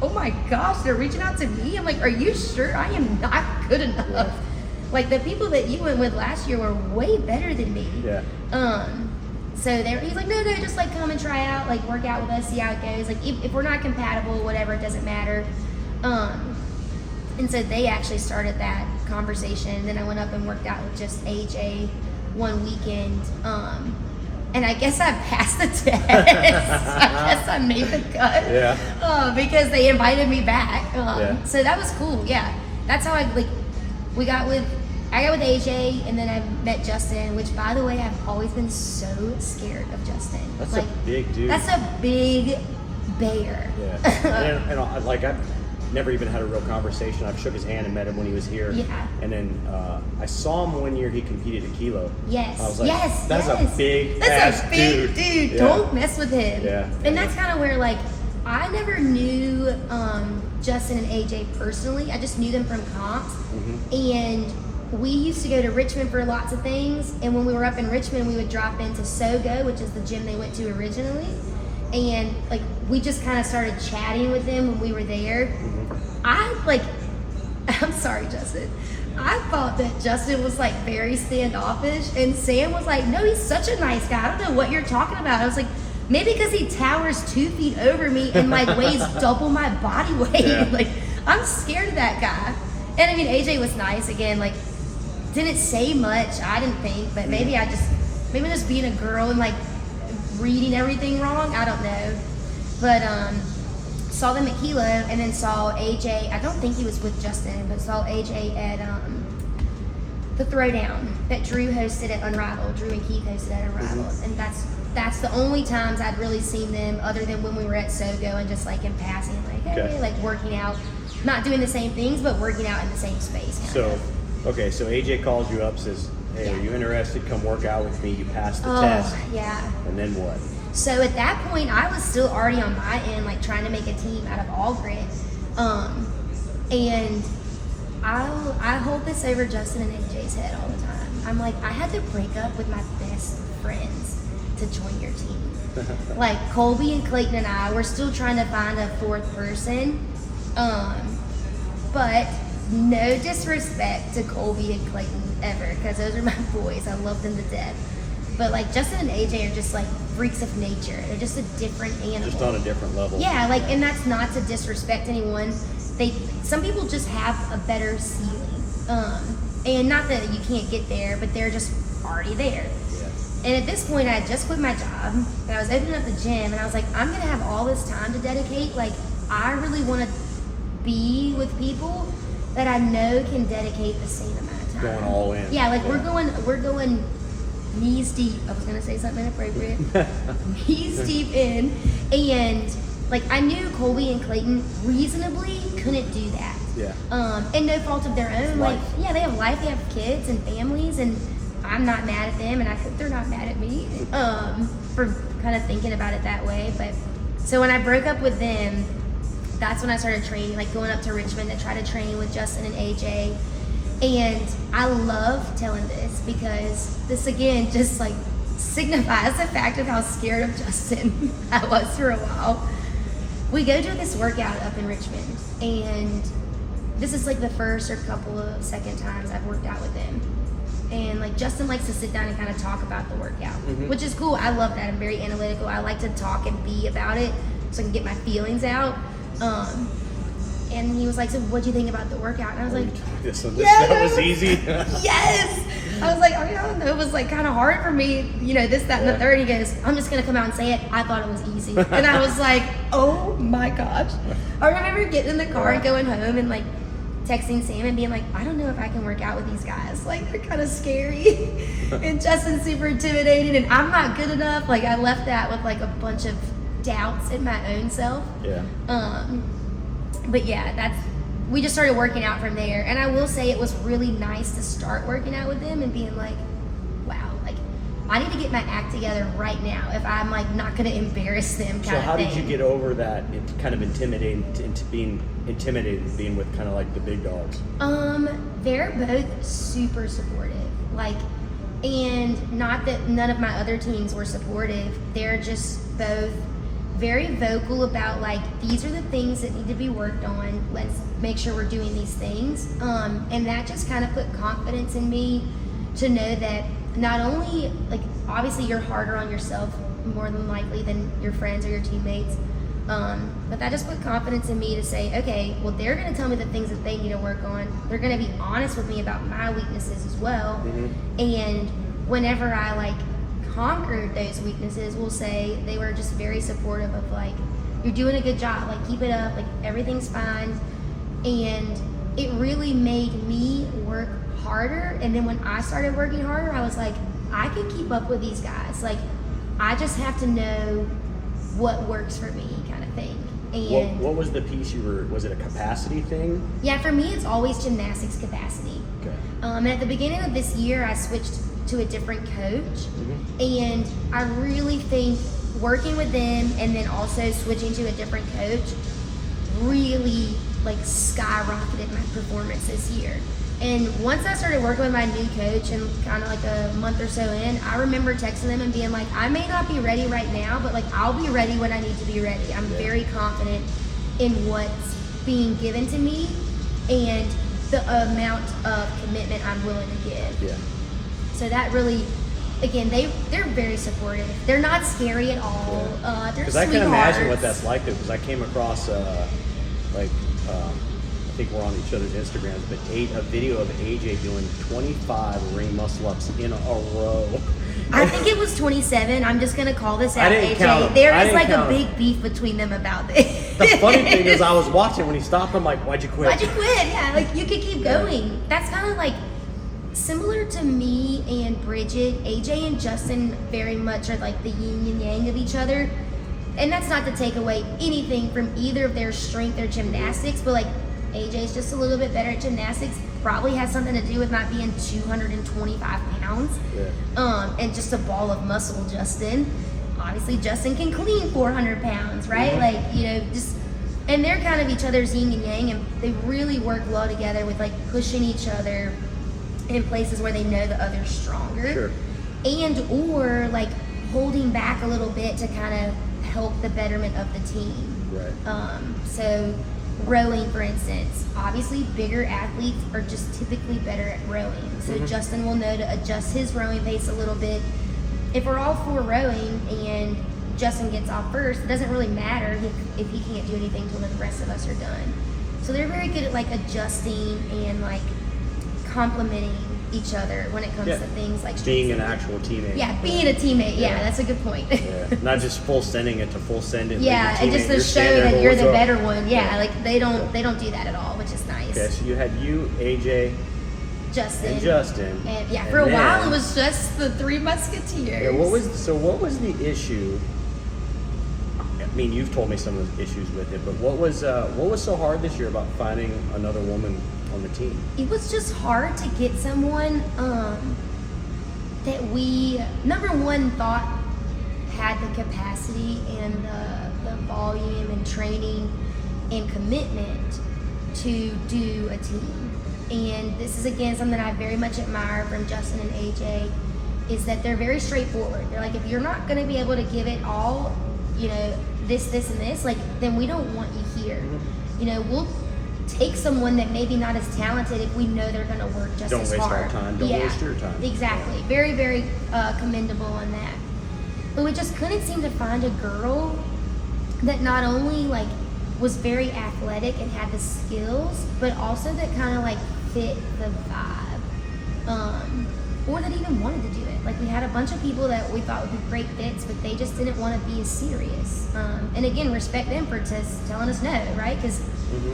oh my gosh, they're reaching out to me? I'm like, are you sure? I am not good enough. Yeah. Like, the people that you went with last year were way better than me. Yeah. So he's like, no, just, like, come and try out, like, work out with us, see how it goes. Like, if we're not compatible, whatever, it doesn't matter. And so they actually started that conversation. Then I went up and worked out with just AJ one weekend. And I guess I passed the test. I guess I made the cut. Yeah. Because they invited me back. Yeah. So that was cool. Yeah. That's how I got with AJ, and then I met Justin, which, by the way, I've always been so scared of Justin. That's like, a big dude. That's a big bear. Yeah. and I've never even had a real conversation. I've shook his hand and met him when he was here. Yeah. And then I saw him one year. He competed at Kilo. Yes. I was like, yes. That's a big That's a big dude. dude. Don't mess with him. Yeah. And that's kind of where, like, I never knew Justin and AJ personally. I just knew them from comps. And we used to go to Richmond for lots of things. And when we were up in Richmond, we would drop into Sogo, which is the gym they went to originally. And, like, we just kind of started chatting with them when we were there. I'm sorry, Justin. I thought that Justin was, like, very standoffish. And Sam was like, no, he's such a nice guy. I don't know what you're talking about. I was like, maybe because he towers 2 feet over me and, like, weighs double my body weight. Yeah. Like, I'm scared of that guy. And, I mean, AJ was nice. Again, like, didn't say much, I didn't think. But maybe just being a girl and, like, reading everything wrong. I don't know. But saw them at Kilo, and then saw AJ. I don't think he was with Justin, but saw AJ at the Throwdown that Drew hosted at Unrivaled. Drew and Keith hosted at Unrivaled, and that's the only times I'd really seen them, other than when we were at Sogo and just, like, in passing, like, hey, like, working out, not doing the same things, but working out in the same space. So AJ calls you up, says, hey, are you interested? Come work out with me. You passed the test. Yeah. And then what? So at that point, I was still already on my end, like, trying to make a team out of all grit. And I hold this over Justin and AJ's head all the time. I'm like, I had to break up with my best friends to join your team. Like, Colby and Clayton and I, we're still trying to find a fourth person. But no disrespect to Colby and Clayton ever, because those are my boys. I love them to death. But, like, Justin and AJ are just, like, freaks of nature. They're just a different animal. Just on a different level. Yeah, like, and that's not to disrespect anyone. Some people just have a better ceiling. And not that you can't get there, but they're just already there. Yeah. And at this point, I had just quit my job, and I was opening up the gym, and I was like, I'm going to have all this time to dedicate. Like, I really want to be with people that I know can dedicate the same amount of time. Going all in. Yeah, like, we're going knees deep. I was going to say something inappropriate. Knees deep in. And like I knew Colby and Clayton reasonably couldn't do that. Yeah. And no fault of their own. Like, yeah, they have life, they have kids and families, and I'm not mad at them, and I hope they're not mad at me for kind of thinking about it that way. But so when I broke up with them, that's when I started training, like going up to Richmond to try to train with Justin and AJ. And I love telling this because this again just like signifies the fact of how scared of Justin I was for a while. We go do this workout up in Richmond, and this is like the first or couple of second times I've worked out with them. And like Justin likes to sit down and kind of talk about the workout, which is cool. I love that. I'm very analytical. I like to talk and be about it so I can get my feelings out. And he was like, so what'd you think about the workout? And I was like, that was easy. Yes. I was like, I mean, I don't know. It was like kind of hard for me, you know, this, that, and the third. He goes, I'm just going to come out and say it. I thought it was easy. And I was like, oh my gosh. I remember getting in the car and going home and like texting Sam and being like, I don't know if I can work out with these guys. Like, they're kind of scary. And Justin's super intimidating and I'm not good enough. Like, I left that with like a bunch of doubts in my own self. Yeah. But yeah, we just started working out from there. And I will say it was really nice to start working out with them and being like, wow, like I need to get my act together right now if I'm like not going to embarrass them kind of thing. So how did you get over that kind of intimidating into being intimidated being with kind of like the big dogs? They're both super supportive. Like, and not that none of my other teams were supportive. They're just both very vocal about like, these are the things that need to be worked on. Let's make sure we're doing these things. And that just kind of put confidence in me to know that not only like, obviously you're harder on yourself more than likely than your friends or your teammates. But that just put confidence in me to say, okay, well, they're going to tell me the things that they need to work on. They're going to be honest with me about my weaknesses as well. And whenever I like conquered those weaknesses, we'll say they were just very supportive of like, you're doing a good job, like keep it up, like everything's fine. And it really made me work harder. And then when I started working harder, I was like, I can keep up with these guys. Like, I just have to know what works for me kind of thing. And what was the piece was it a capacity thing? Yeah, for me it's always gymnastics capacity. Okay. And at the beginning of this year I switched to a different coach, and I really think working with them and then also switching to a different coach really like skyrocketed my performance this year. And once I started working with my new coach and kind of like a month or so in, I remember texting them and being like, I may not be ready right now, but like I'll be ready when I need to be ready. I'm very confident in what's being given to me and the amount of commitment I'm willing to give. Yeah. So that really, again, they're very supportive. They're not scary at all. They're Because I can imagine what sweethearts. that's like, though, because I came across, I think we're on each other's Instagrams, but a video of AJ doing 25 ring muscle ups in a row. I think it was 27. I'm just gonna call this out, didn't count AJ. 'em. There I is didn't like a count 'em. big beef between them about this. The funny thing is, I was watching when he stopped. I'm like, "Why'd you quit?" Why'd you quit? Yeah, like you could keep going. That's kind of like similar to me and Bridget. AJ and Justin very much are like the yin and yang of each other. And that's not to take away anything from either of their strength or gymnastics, but like AJ's just a little bit better at gymnastics. Probably has something to do with not being 225 pounds. Yeah. And just a ball of muscle, Justin. Obviously, Justin can clean 400 pounds, right? Like, you know, just, and they're kind of each other's yin and yang, and they really work well together with like pushing each other in places where they know the other's stronger. Sure. And or like holding back a little bit to kind of help the betterment of the team. Right. So rowing, for instance, obviously bigger athletes are just typically better at rowing. So Justin will know to adjust his rowing pace a little bit. If we're all for rowing and Justin gets off first, it doesn't really matter if he can't do anything until the rest of us are done. So they're very good at like adjusting and like complementing each other when it comes to things like being an actual teammate. Yeah, being a teammate. Yeah, that's a good point. Yeah. Not just full sending it to full send it. Yeah, and just to show that you're the better one. Yeah, like they don't do that at all, which is nice. Okay, so you had AJ, Justin. and Justin. And yeah, and for a then- while it was just the Three Musketeers. Yeah, what was the issue? mean, you've told me some of the issues with it, but what was so hard this year about finding another woman on the team? It was just hard to get someone that we, number one, thought had the capacity and the volume and training and commitment to do a team. And this is, again, something I very much admire from Justin and AJ, is that they're very straightforward. They're like, if you're not going to be able to give it all, you know, this, and this, like, then we don't want you here. You know, we'll take someone that maybe not as talented if we know they're going to work just Don't as waste hard. our time. Don't waste your time. Exactly. Very, very commendable on that. But we just couldn't seem to find a girl that not only like was very athletic and had the skills, but also that kind of like fit the vibe, or that even wanted to do it. Like, we had a bunch of people that we thought would be great fits, but they just didn't want to be as serious. And again, respect them for telling us no, right? Because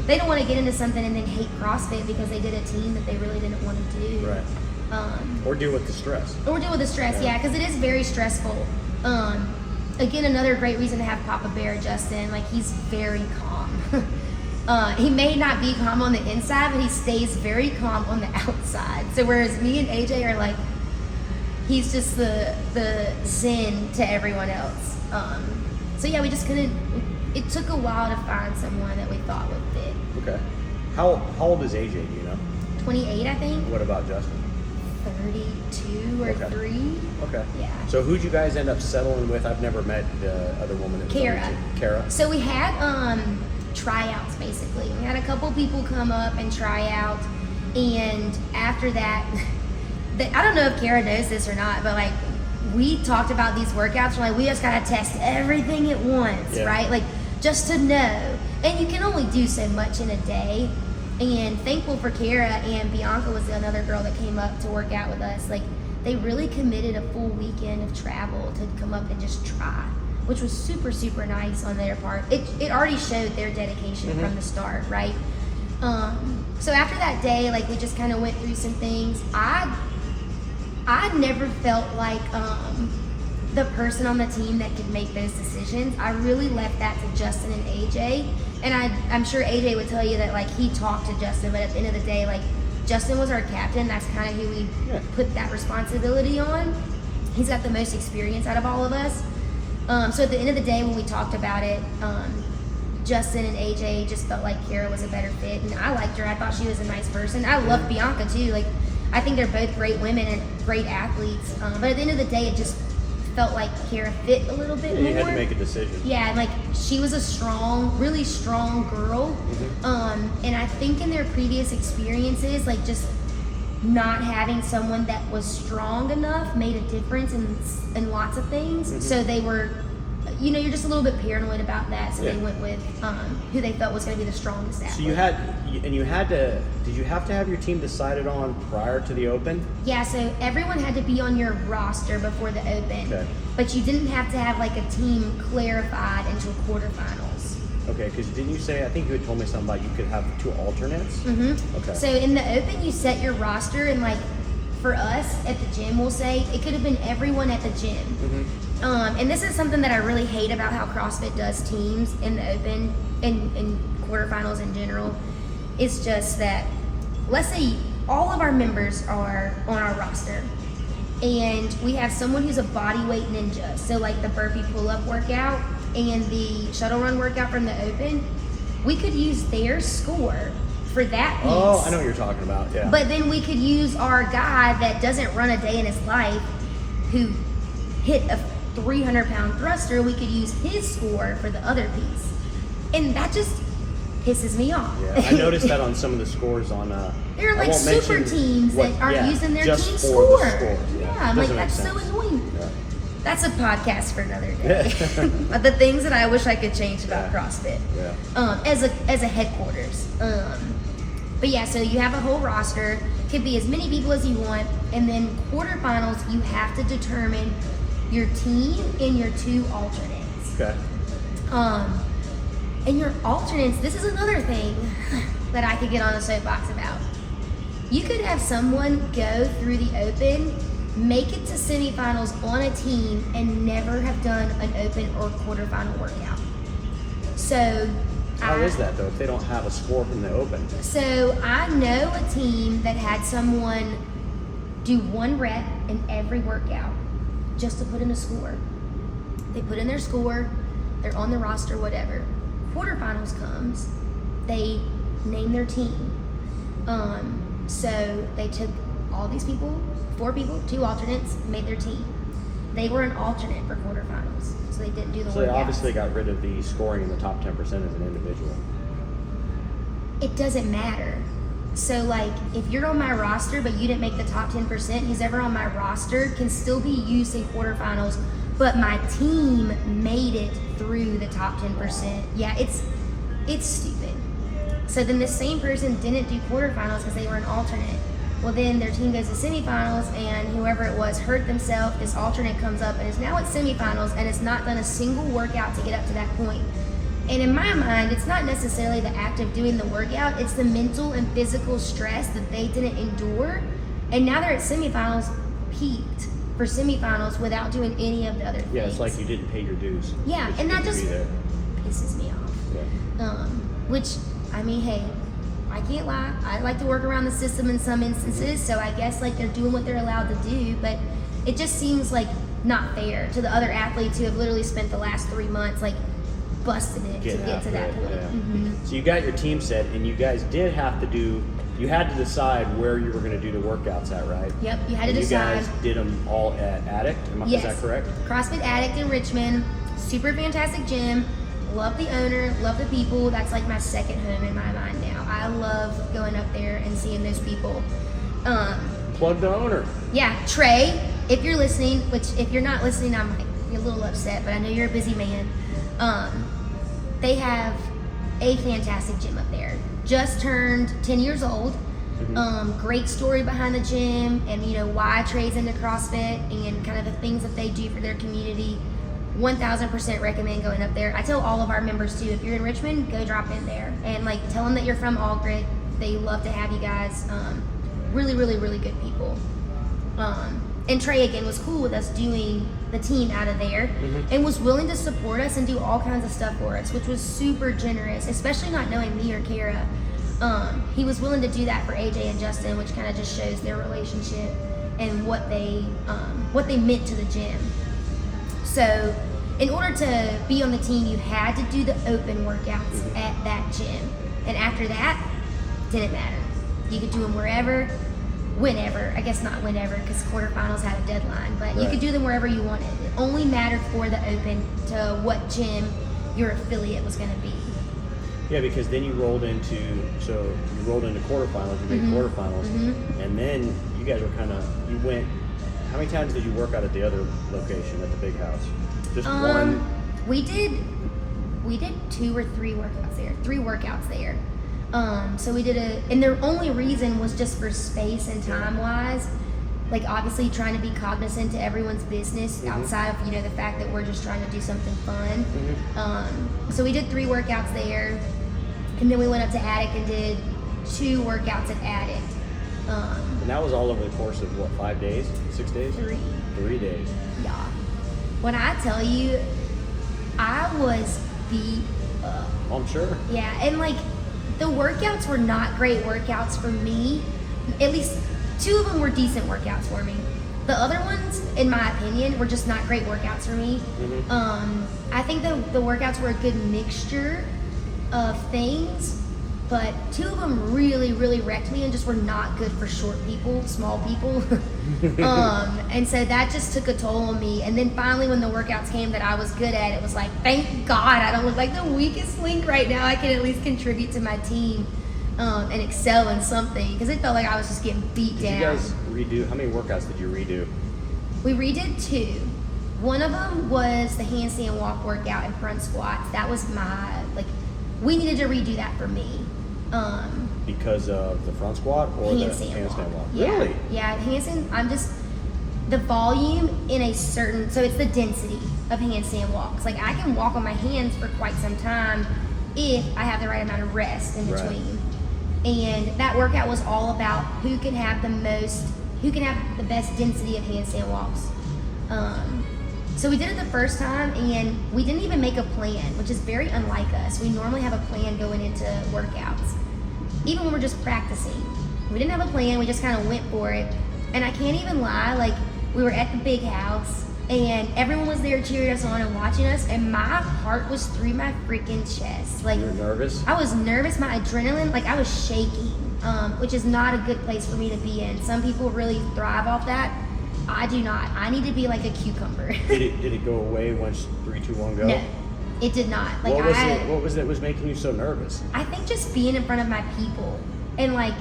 they don't want to get into something and then hate CrossFit because they did a team that they really didn't want to do. Right. Or deal with the stress. Yeah, because it is very stressful. Again, another great reason to have Papa Bear, Justin. Like, he's very calm. He may not be calm on the inside, but he stays very calm on the outside. So whereas me and AJ are like, he's just the zen to everyone else. So yeah, we just couldn't. It took a while to find someone that we thought would fit. Okay. How old is AJ? Do you know? 28, I think. What about Justin? 32 or 3. Okay. Yeah. So who'd you guys end up settling with? I've never met the other woman that was Kara. on the team. Kara. So we had tryouts, basically. We had a couple people come up and try out, and after that, I don't know if Kara knows this or not, but like, we talked about these workouts. We're like, we just gotta test everything at once, right? Like, just to know. And you can only do so much in a day. And thankful for Kara, and Bianca was another girl that came up to work out with us. Like, they really committed a full weekend of travel to come up and just try, which was super, super nice on their part. It already showed their dedication from the start, right? So after that day, like, we just kind of went through some things. I never felt like the person on the team that could make those decisions. I really left that to Justin and AJ. And I'm sure AJ would tell you that, like, he talked to Justin, but at the end of the day, like, Justin was our captain. That's kind of who we put that responsibility on. He's got the most experience out of all of us. So at the end of the day, when we talked about it, Justin and AJ just felt like Kara was a better fit, and I liked her. I thought she was a nice person. I love Bianca too. Like, I think they're both great women and great athletes. But at the end of the day, it just felt like Kara fit a little bit more. You had to make a decision. Yeah, and like, she was a strong, really strong girl. And I think in their previous experiences, like, just not having someone that was strong enough made a difference in lots of things. So they were, you know, you're just a little bit paranoid about that. So they went with who they felt was going to be the strongest athlete. So did you have to have your team decided on prior to the Open? Yeah, so everyone had to be on your roster before the Open. Okay. But you didn't have to have like a team clarified until quarterfinals. Okay, because didn't you say, I think you had told me something about you could have 2 alternates? Okay. So in the Open, you set your roster, and like, for us at the gym, we'll say it could have been everyone at the gym. And this is something that I really hate about how CrossFit does teams in the Open and quarterfinals in general. It's just that, let's say all of our members are on our roster, and we have someone who's a bodyweight ninja. So like the burpee pull-up workout and the shuttle run workout from the Open, we could use their score for that piece. Oh, I know what you're talking about, yeah. But then we could use our guy that doesn't run a day in his life, who hit a 300-pound thruster. We could use his score for the other piece. And that just pisses me off. Yeah, I noticed that on some of the scores on there are like super teams that aren't using their just team for score. the score. Yeah, I'm like, Doesn't make that's so sense. annoying. Yeah. That's a podcast for another day. The things that I wish I could change about CrossFit. As a headquarters. But yeah, so you have a whole roster. Could be as many people as you want, and then quarterfinals, you have to determine your team and your 2 alternates. Okay. And your alternates, this is another thing that I could get on a soapbox about. You could have someone go through the Open, make it to semifinals on a team, and never have done an Open or quarterfinal workout. So How is that though? If they don't have a score from the Open, So I know a team that had someone do 1 rep in every workout just to put in a score. They put in their score, they're on the roster, whatever. Quarterfinals comes, they name their team. So they took all these people, 4 people, 2 alternates, made their team. They were an alternate for quarterfinals, so they didn't do the so they workouts. obviously got rid of the scoring in the top 10% as an individual. It doesn't matter. So like if you're on my roster but you didn't make the top 10%, who's ever on my roster can still be used in quarterfinals, but my team made it through the top 10%. Yeah, it's stupid. So then the same person didn't do quarterfinals because they were an alternate. Well, then their team goes to semifinals, and whoever it was hurt themselves. This alternate comes up and is now at semifinals and has not done a single workout to get up to that point. And in my mind, it's not necessarily the act of doing the workout, it's the mental and physical stress that they didn't endure. And now they're at semifinals, peaked for semifinals without doing any of the other things. Yeah, it's like you didn't pay your dues. Yeah, But and you that get to just be there. pisses me off. Yeah. Which, I mean, hey, I can't lie. I like to work around the system in some instances, so I guess like they're doing what they're allowed to do, but it just seems like not fair to the other athletes who have literally spent the last 3 months like busting it Getting to get to after that it, point. yeah. Mhm. So you got your team set, and you guys did have to do. You had to decide where you were going to do the workouts at, right? Yep, you had to And decide. You guys did them all at Addict. Yes. Is that correct? CrossFit Addict in Richmond, super fantastic gym. Love the owner, love the people. That's like my second home in my mind now. I love going up there and seeing those people. Plug the owner. Yeah, Trey, if you're listening, which if you're not listening, I'm like, you're a little upset, but I know you're a busy man. They have a fantastic gym up there. Just turned 10 years old. Great story behind the gym and why Trey's into CrossFit and kind of the things that they do for their community. 1000% recommend going up there. I tell all of our members too, if you're in Richmond, go drop in there and like tell them that you're from Allgrid. They love to have you guys. Really, really, really good people. And Trey again was cool with us doing the team out of there and was willing to support us and do all kinds of stuff for us, which was super generous, especially not knowing me or Kara. He was willing to do that for AJ and Justin, which kind of just shows their relationship and what they meant to the gym. So in order to be on the team, you had to do the open workouts at that gym. And after that, didn't matter. You could do them wherever, whenever. I guess not whenever because quarterfinals had a deadline, but you could do them wherever you wanted. It only mattered for the open to what gym your affiliate was going to be. Yeah, because then you rolled into quarterfinals. You made quarterfinals, and then you guys were you went. How many times did you work out at the other location at the big house? Just one. We did 2 or 3 workouts there. 3 workouts there. So we did and their only reason was just for space and time wise. Like obviously trying to be cognizant to everyone's business outside of the fact that we're just trying to do something fun. So we did 3 workouts there, and then we went up to Addict and did 2 workouts at Addict. And that was all over the course of what, 5 days, 6 days? 3. 3 days. Yeah. When I tell you, I was beat up. I'm sure. Yeah, and like the workouts were not great workouts for me. At least 2 of them were decent workouts for me. The other ones, in my opinion, were just not great workouts for me. I think the workouts were a good mixture of things, but 2 of them really, really wrecked me and just were not good for short people, small people. And so that just took a toll on me. And then finally when the workouts came that I was good at, it was like, thank God I don't look like the weakest link right now. I can at least contribute to my team and excel in something, because it felt like I was just getting beat down. Did you guys redo, how many workouts did you redo? We redid 2. One of them was the handstand walk workout and front squats. That was we needed to redo that for me. Because of the front squat or the handstand walk? Really? Yeah, handstand, the volume in a certain, so it's the density of handstand walks. Like I can walk on my hands for quite some time if I have the right amount of rest in between. And that workout was all about who can have the best density of handstand walks. So we did it the first time, and we didn't even make a plan, which is very unlike us. We normally have a plan going into workouts, even when we're just practicing. We didn't have a plan. We just kind of went for it. And I can't even lie, like, we were at the big house, and everyone was there cheering us on and watching us, and my heart was through my freaking chest. Like, You were nervous? I was nervous. My adrenaline, like, I was shaking, which is not a good place for me to be in. Some people really thrive off that. I do not. I need to be like a cucumber. Did it go away once 3, 2, 1 go? No, it did not. Like, What was it that was making you so nervous? I think just being in front of my people, and like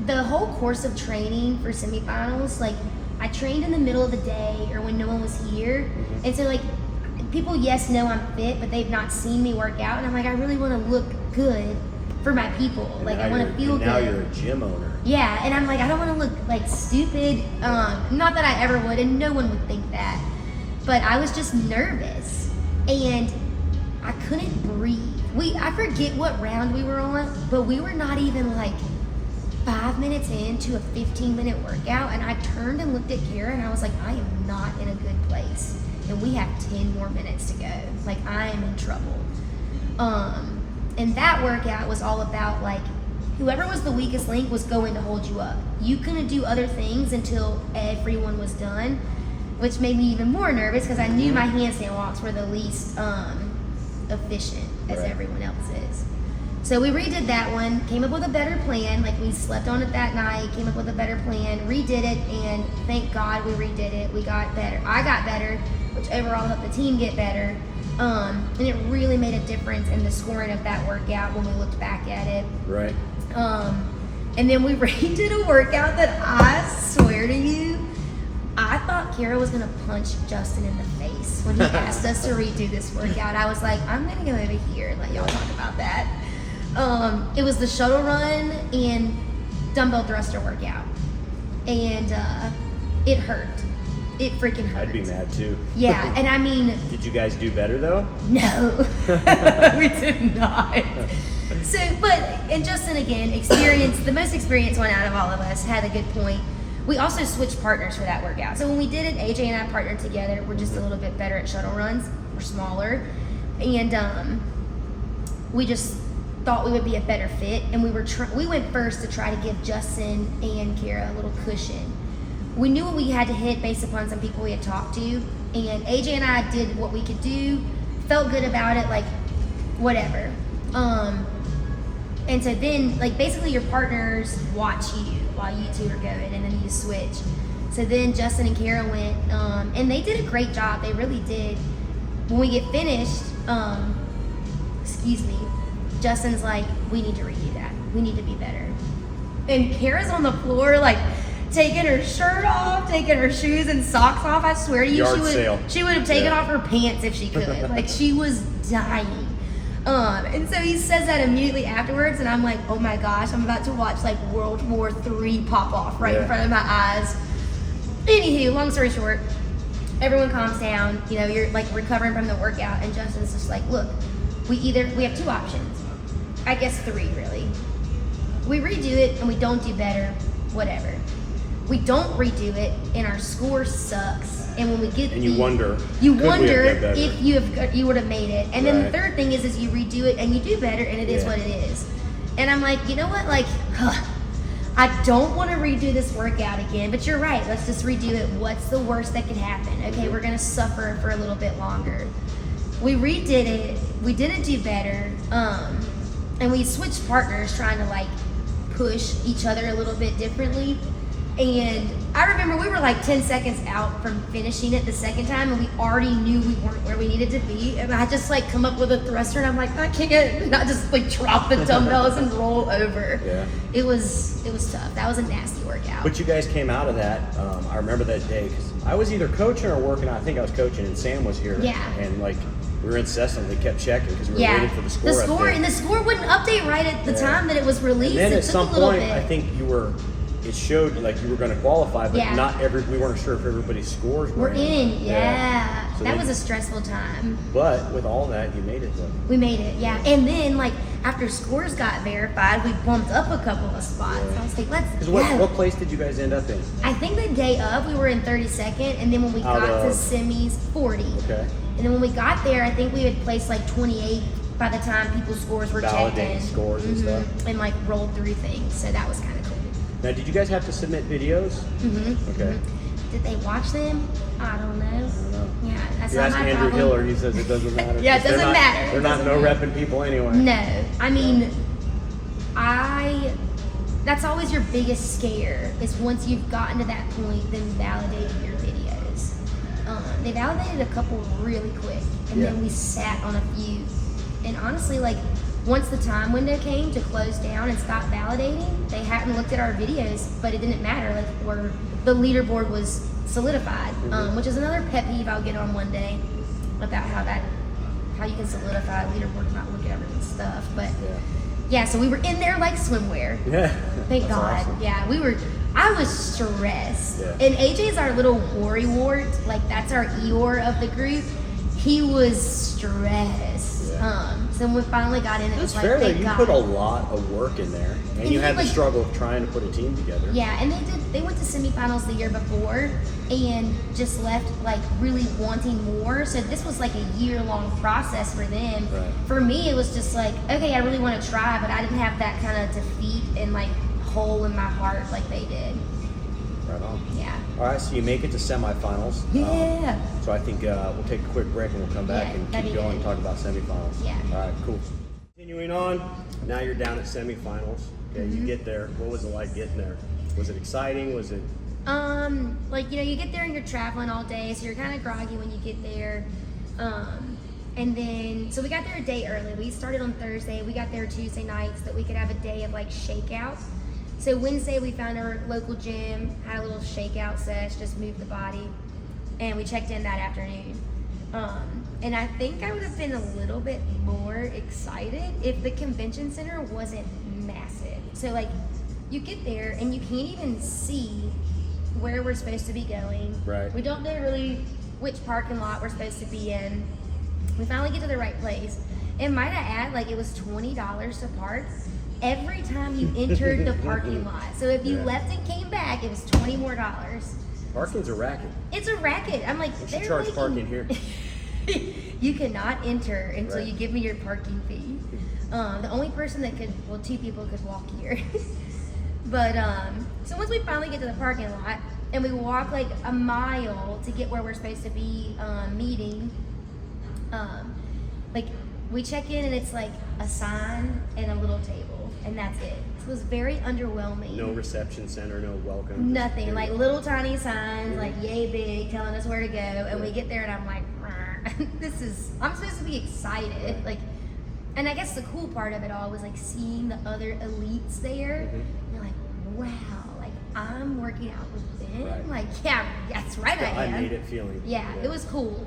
the whole course of training for semifinals, like I trained in the middle of the day or when no one was here, and so like people know I'm fit, but they've not seen me work out, and I'm like, I really want to look good for my people. And Like, now I want to you're- feel and good. Now you're a gym owner. Yeah, and I'm like, I don't want to look like stupid. Not that I ever would, and no one would think that. But I was just nervous, and I couldn't breathe. I forget what round we were on, but we were not even like 5 minutes into a 15-minute workout, and I turned and looked at Kara, and I was like, I am not in a good place, and we have 10 more minutes to go. Like, I am in trouble. And that workout was all about like, whoever was the weakest link was going to hold you up. You couldn't do other things until everyone was done, which made me even more nervous because I knew my handstand walks were the least efficient as Right. everyone else is. So we redid that one, came up with a better plan. Like, we slept on it that night, came up with a better plan, redid it, and thank God we redid it. We got better. I got better, which overall helped the team get better. And it really made a difference in the scoring of that workout when we looked back at it. Right. And then we redid a workout that I swear to you, I thought Kara was gonna punch Justin in the face when he asked us to redo this workout. I was like, I'm gonna go over here and let y'all talk about that. It was the shuttle run and dumbbell thruster workout, and it hurt. It freaking hurt. I'd be mad too. Yeah, and I mean, Did you guys do better though? no, we did not. So, and Justin again, the most experienced one out of all of us, had a good point. We also switched partners for that workout. So when we did it, AJ and I partnered together. We're just a little bit better at shuttle runs. We're smaller, and we just thought we would be a better fit. And we went first to try to give Justin and Kara a little cushion. We knew what we had to hit based upon some people we had talked to, and AJ and I did what we could do, felt good about it, like, whatever. And so then, like, basically your partners watch you while you two are going, and then you switch. So then Justin and Kara went, and they did a great job. They really did. When we get finished, Justin's like, we need to redo that. We need to be better. And Kara's on the floor, like, taking her shirt off, taking her shoes and socks off. I swear to you, she would have taken off her pants if she could. Like, she was dying. And so he says that immediately afterwards, and I'm like, oh my gosh, I'm about to watch like World War III pop off right in front of my eyes. Anywho, long story short, everyone calms down. You know, you're like recovering from the workout, and Justin's just like, look, we have two options. I guess three, really. We redo it and we don't do better, whatever. We don't redo it and our score sucks. And when we get And you wonder if you would have made it. And then the third thing is you redo it and you do better, and it is what it is. And I'm like, you know what? Like, I don't want to redo this workout again, but you're right. Let's just redo it. What's the worst that could happen? Okay, we're going to suffer for a little bit longer. We redid it. We didn't do better. And we switched partners trying to like push each other a little bit differently. And I remember we were like 10 seconds out from finishing it the second time, and we already knew we weren't where we needed to be. And I just like come up with a thruster, and I'm like, I can't. And I just like drop the dumbbells and roll over. Yeah. It was tough. That was a nasty workout. But you guys came out of that. I remember that day because I was either coaching or working out. I think I was coaching, and Sam was here. Yeah. And like we were incessantly kept checking because we were waiting for the score. And the score wouldn't update right at the time that it was released. And then it at took some a little point, bit. I think you were it showed like you were going to qualify, but Yeah. we weren't sure if everybody's scores were We're in, yeah. So that then- was a stressful time. But with all that, you made it though. We made it, yeah. And then, like, after scores got verified, we bumped up a couple of spots. Yeah. I was like, let's Because go. what place did you guys end up in? I think the day of, we were in 32nd, and then when we Out got to of- semis, 40. Okay. And then when we got there, I think we had placed like 28 by the time people's scores were checked Validating in. scores and stuff. And like rolled through things, so that was kind of cool. Now, did you guys have to submit videos? Mm-hmm. Okay. Did they watch them? I don't know. I don't know. Yeah, that's You not asked my Andrew problem. Hiller, he says it doesn't matter. Yeah, it They're doesn't not- matter. They're It not doesn't no matter. repping people anyway. No, I mean, that's always your biggest scare is once you've gotten to that point, then validating your videos. They validated a couple really quick, and Yeah. then we sat on a few. And honestly, like, once the time window came to close down and stop validating, they hadn't looked at our videos, but it didn't matter. Like, the leaderboard was solidified, which is another pet peeve I'll get on one day about how you can solidify a leaderboard and not look at everyone's stuff. But yeah, so we were in there like swimwear. Yeah. Thank That's God. awesome. Yeah, I was stressed. Yeah. And AJ's our little worrywart. Like, that's our Eeyore of the group. He was stressed. Yeah. So when we finally got in, it That's was like, fair though. thank You God. put a lot of work in there, and And you he, had the like- struggle of trying to put a team together. Yeah, and they went to semifinals the year before and just left like really wanting more. So this was like a year-long process for them. Right. For me, it was just like, okay, I really want to try, but I didn't have that kind of defeat and like hole in my heart like they did. Right on. Yeah. All right, so you make it to semifinals. Yeah. So I think we'll take a quick break and we'll come back Yeah, and that'd keep be going good. and talk about semifinals. Yeah. All right, cool. Continuing on, now you're down at semifinals. Okay, Mm-hmm. you get there. What was it like getting there? Was it exciting? Was it? Like, you get there and you're traveling all day, so you're kind of groggy when you get there. And then, so we got there a day early. We started on Thursday. We got there Tuesday night so that we could have a day of like shakeout. So Wednesday we found our local gym, had a little shakeout sesh, just moved the body, and we checked in that afternoon. And I think I would have been a little bit more excited if the convention center wasn't massive. So like, you get there and you can't even see where we're supposed to be going. Right. We don't know really which parking lot we're supposed to be in. We finally get to the right place. And might I add, like, it was $20 to park every time you entered the parking lot. So if you Yeah. left and came back, it was $20 more. Parking's a racket. It's a racket. I'm like, We should they're charge making- parking here. You cannot enter until Right. you give me your parking fee. The only person that could, well, 2 people could walk here. But so once we finally get to the parking lot and we walk like a mile to get where we're supposed to be meeting, like, we check in and it's like a sign and a little table, and that's it. So it was very underwhelming. No reception center, no welcome. just Nothing, here like you go. little tiny signs, like yay big, telling us where to go. And we get there, and I'm like, I'm supposed to be excited, like. And I guess the cool part of it all was like seeing the other elites there. Mhm. You're like, wow, like I'm working out with them. Right. Like, yeah, that's right, The I am. I made it feeling. Yeah, it was cool.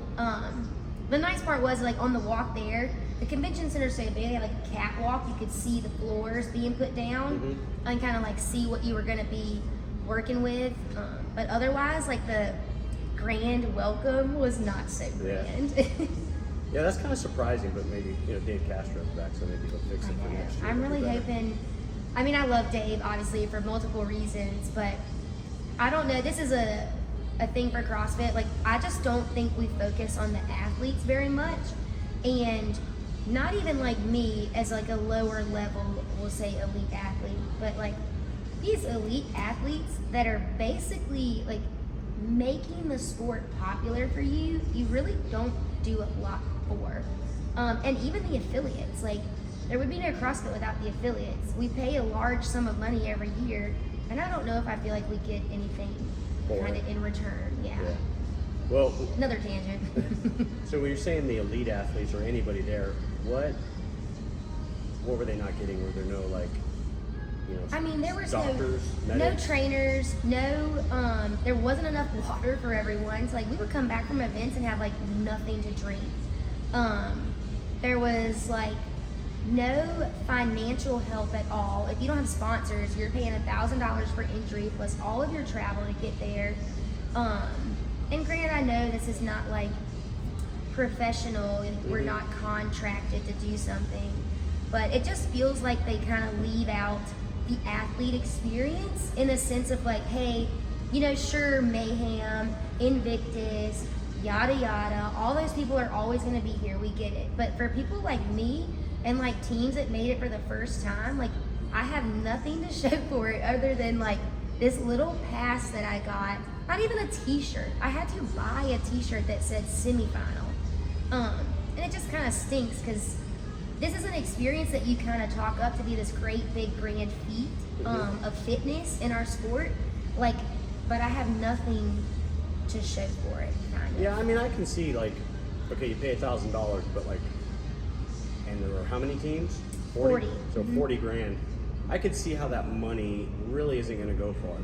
The nice part was like on the walk there, the convention center's so big, they had like a catwalk. You could see the floors being put down Mhm. and kind of like see what you were gonna be working with. But otherwise, like the grand welcome was not so Yeah. grand. Yeah, that's kind of surprising, but maybe Dave Castro's back, so maybe he'll fix it for next year. I'm It'll be really better. hoping. I mean, I love Dave obviously for multiple reasons, but I don't know. This is a thing for CrossFit. Like, I just don't think we focus on the athletes very much, and not even like me as like a lower level, we'll say elite athlete, but like these elite athletes that are basically like making the sport popular for you. You really don't do a lot for. And even the affiliates, like, there would be no CrossFit without the affiliates. We pay a large sum of money every year, and I don't know if I feel like we get anything For kind it. of in return. Yeah. Yeah. Well, Another tangent. so when you're saying the elite athletes or anybody there, what were they not getting? Were there no I mean, there was doctors, no medics? trainers, there wasn't enough water for everyone. So like we would come back from events and have like nothing to drink. There was like no financial help at all. If you don't have sponsors, you're paying $1,000 for entry plus all of your travel to get there. And granted, I know this is not like professional, we're not contracted to do something, but it just feels like they kind of leave out the athlete experience in the sense of like, hey, you know, sure, Mayhem, Invictus, yada yada, all those people are always going to be here, we get it. But for people like me and like teams that made it for the first time, like I have nothing to show for it other than like this little pass that I got, not even a t-shirt. I had to buy a t-shirt that said semifinal. And it just kind of stinks because this is an experience that you kind of talk up to be this great big grand feat of fitness in our sport, like, but I have nothing to show for it. Kind of. Yeah, I mean, I can see like, okay, you pay $1,000, but like, and there are how many teams? 40. So 40 grand. I could see how that money really isn't going to go far.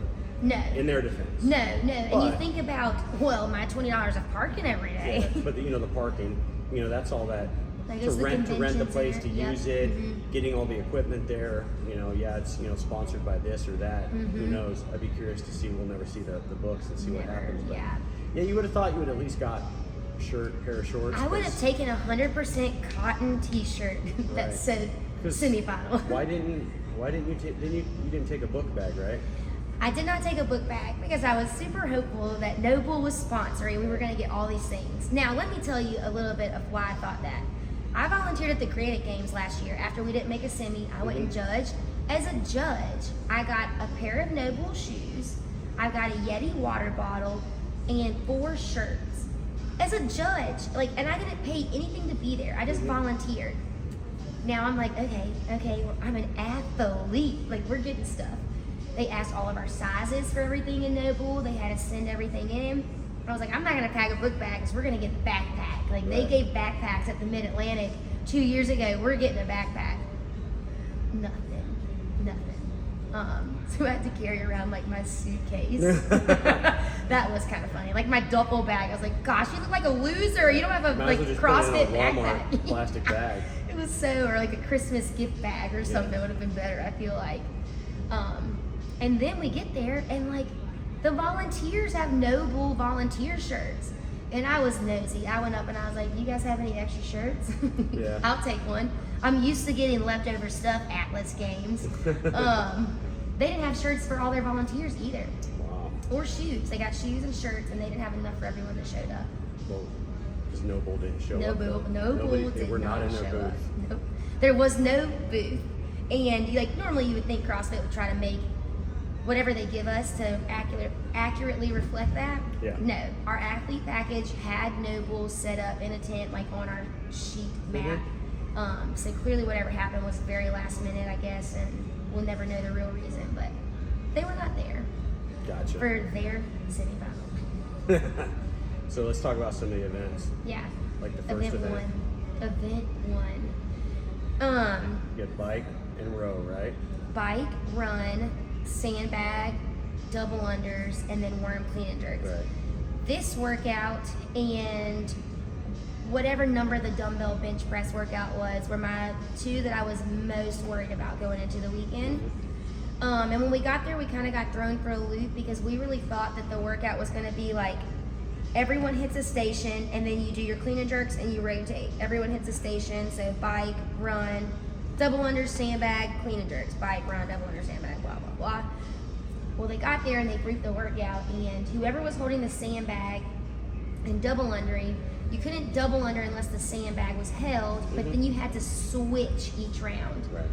No. In their defense. No. And you But- think about, well, my $20 of parking every day. Yeah, but the parking, that's all that. Like, To it's the rent the convention place, to center. Yep. use it, getting all the equipment there. It's sponsored by this or that. Who knows? I'd be curious to see. We'll never see the books and see what Never, happens. But yeah. you would have thought you would at least got pair of shorts. I would have taken a 100% cotton t-shirt that Right. said 'Cause semifinal. Why didn't you take? You didn't take a book bag, right? I did not take a book bag because I was super hopeful that Noble was sponsoring. We were going to get all these things. Now, let me tell you a little bit of why I thought that. I volunteered at the Granite Games last year. After we didn't make a semi, I went and judged. As a judge, I got a pair of Noble shoes, I got a Yeti water bottle, and 4 shirts. As a judge, and I didn't pay anything to be there. I just volunteered. Now I'm like, okay, well, I'm an athlete. We're getting stuff. They asked all of our sizes for everything in Noble. They had to send everything in. I was like, I'm not going to pack a book bag because we're going to get a backpack. They Right. gave backpacks at the Mid-Atlantic 2 years ago. We're getting a backpack. Nothing. So I had to carry around my suitcase. That was kind of funny. My duffel bag. I was like, gosh, you look like a loser. You don't have a Might as well just CrossFit put it in a Walmart backpack. plastic bag. It was or a Christmas gift bag or something would have been better, I feel like. And then we get there and the volunteers have Noble volunteer shirts. And I was nosy. I went up and I was like, you guys have any extra shirts? Yeah. I'll take one. I'm used to getting leftover stuff Atlas games. They didn't have shirts for all their volunteers either. Wow. Or shoes. They got shoes and shirts and they didn't have enough for everyone that showed up. Well, because Noble didn't show up. Noble Nobody, they did were not in their show booth. up. Nope. There was no booth. And normally you would think CrossFit would try to make whatever they give us to accurately reflect that. Yeah. No, our athlete package had Noble set up in a tent on our sheet map. So clearly whatever happened was very last minute, I guess, and we'll never know the real reason, but they were not there Gotcha. for their semifinal. So let's talk about some of the events. Yeah. Like the first event. Event 1. You had bike and row, right? Bike, run, sandbag, double unders, and then worm clean and jerks. Right. This workout and whatever number the dumbbell bench press workout were my 2 that I was most worried about going into the weekend. And when we got there, we kind of got thrown for a loop because we really thought that the workout was going to be everyone hits a station and then you do your clean and jerks and you rotate. Everyone hits a station, so bike, run, double under, sandbag, clean and jerks, bike, run, double under, sandbag, blah, blah, blah. Well, they got there and they briefed the workout, and whoever was holding the sandbag and double undering, you couldn't double under unless the sandbag was held, but then you had to switch each round, Right.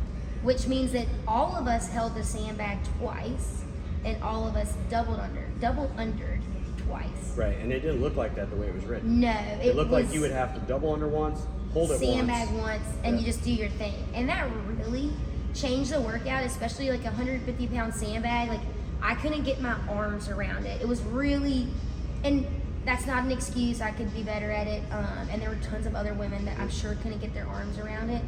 which means that all of us held the sandbag twice and all of us double undered twice. Right. And it didn't look like that the way it was written. No, It looked was like you would have to double under once, hold it sandbag once. and Yeah. you just do your thing. And that really changed the workout, especially a 150-pound sandbag. I couldn't get my arms around it. It was really, and that's not an excuse. I could be better at it. And there were tons of other women that I'm sure couldn't get their arms around it.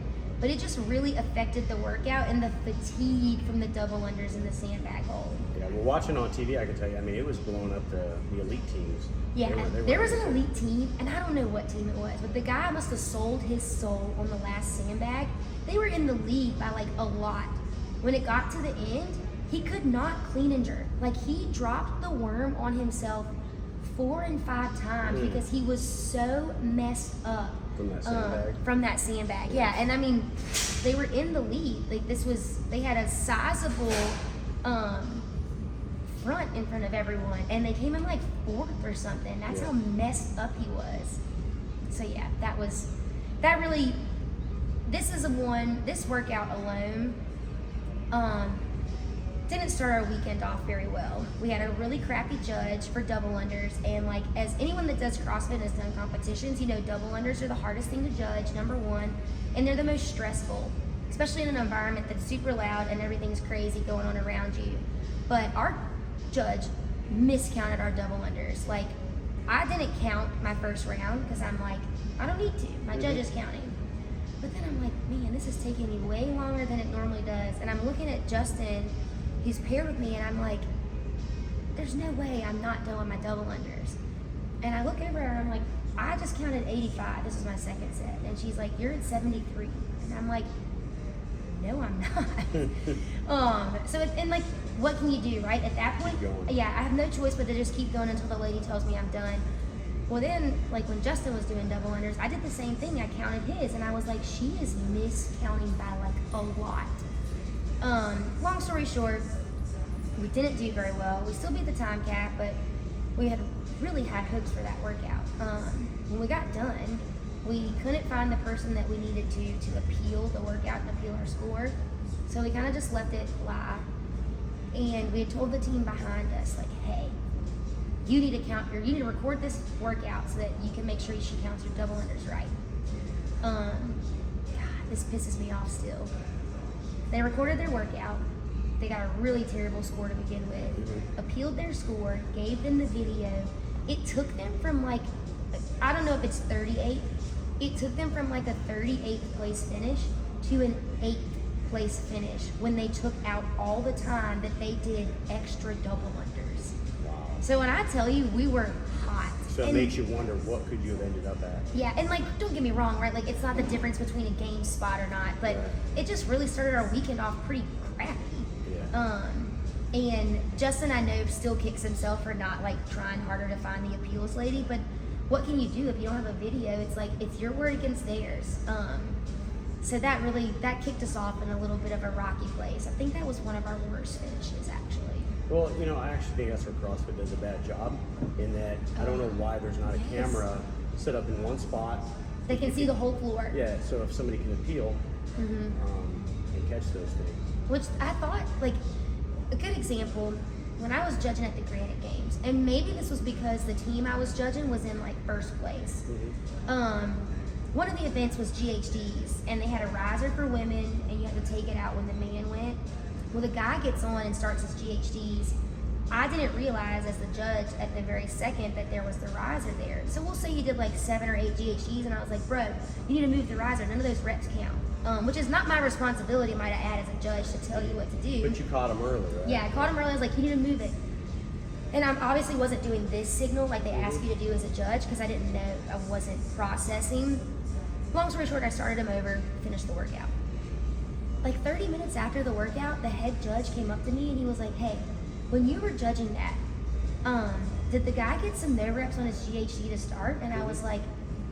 but it just really affected the workout and the fatigue from the double unders in the sandbag hold. Yeah, well, watching on TV, I can tell you, I mean, it was blowing up the elite teams. Yeah, They were there was an amazing. elite team, and I don't know what team it was, but the guy must have sold his soul on the last sandbag. They were in the lead by like a lot. When it got to the end, he could not clean and jerk. Like, he dropped the worm on himself 4 and 5 times because he was so messed up From that sandbag? from that sandbag. Yeah, and I mean, they were in the lead. Like, they had a sizable front in front of everyone, and they came in like 4th or something. That's Yeah. how messed up he was. So yeah, this workout alone didn't start our weekend off very well. We had a really crappy judge for double unders, and like, as anyone that does CrossFit and has done competitions, you know, double unders are the hardest thing to judge, number one, and they're the most stressful, especially in an environment that's super loud and everything's crazy going on around you. But our judge miscounted our double unders. Like, I didn't count my first round because I'm like, I don't need to. My judge is counting. But then I'm like, man, this is taking me way longer than it normally does. And I'm looking at Justin, who's paired with me, and I'm like, there's no way I'm not doing my double unders. And I look over her, and I'm like, I just counted 85. This is my second set. And she's like, you're at 73. And I'm like, no, I'm not. And like, what can you do, right? At that point, Keep going. yeah, I have no choice but to just keep going until the lady tells me I'm done. Well, then, like, when Justin was doing double unders, I did the same thing. I counted his, and I was like, she is miscounting by like a lot. Long story short, we didn't do very well. We still beat the time cap, but we had really high hopes for that workout. When we got done, we couldn't find the person that we needed to appeal the workout and appeal our score. So we kind of just left it lie. And we had told the team behind us, like, hey, you need to record this workout so that you can make sure she counts your double unders right. God, this pisses me off still. They recorded their workout. They got a really terrible score to begin with. Appealed their score, gave them the video. It took them from like, I don't know if it's 38. It took them from like a 38th place finish to an 8th place finish when they took out all the time that they did extra double unders. Wow. So when I tell you, we were hot. So it And- makes you wonder, what could you have ended up at? Yeah, and like, don't get me wrong, right? Like, it's not the difference between a game spot or not, but Right. it just really started our weekend off pretty crappy. Yeah. And Justin, I know, still kicks himself for not like trying harder to find the appeals lady, but what can you do if you don't have a video? It's like, it's your word against theirs. So that kicked us off in a little bit of a rocky place. I think that was one of our worst finishes, actually. Well, you know, I actually think that's where CrossFit does a bad job, in that I don't know why there's not a Yes. camera set up in one spot. They can see the whole floor. Yeah, so if somebody can appeal and catch those things. Which I thought, like, a good example, when I was judging at the Granite Games, and maybe this was because the team I was judging was in like first place. One of the events was GHDs, and they had a riser for women, and you had to take it out when the man went. Well, the guy gets on and starts his GHDs. I didn't realize as the judge at the very second that there was the riser there. So we'll say he did like 7 or 8 GHDs, and I was like, bro, you need to move the riser. None of those reps count. Which is not my responsibility, might I add, as a judge, to tell you what to do. But you caught them early, right? Yeah, I caught him early. I was like, you need to move it. And I obviously wasn't doing this signal like they ask you to do as a judge because I didn't know, I wasn't processing. Long story short, I started him over, finished the workout. Like 30 minutes after the workout, the head judge came up to me and he was like, hey, when you were judging that, did the guy get some no reps on his GHD to start? And I was like,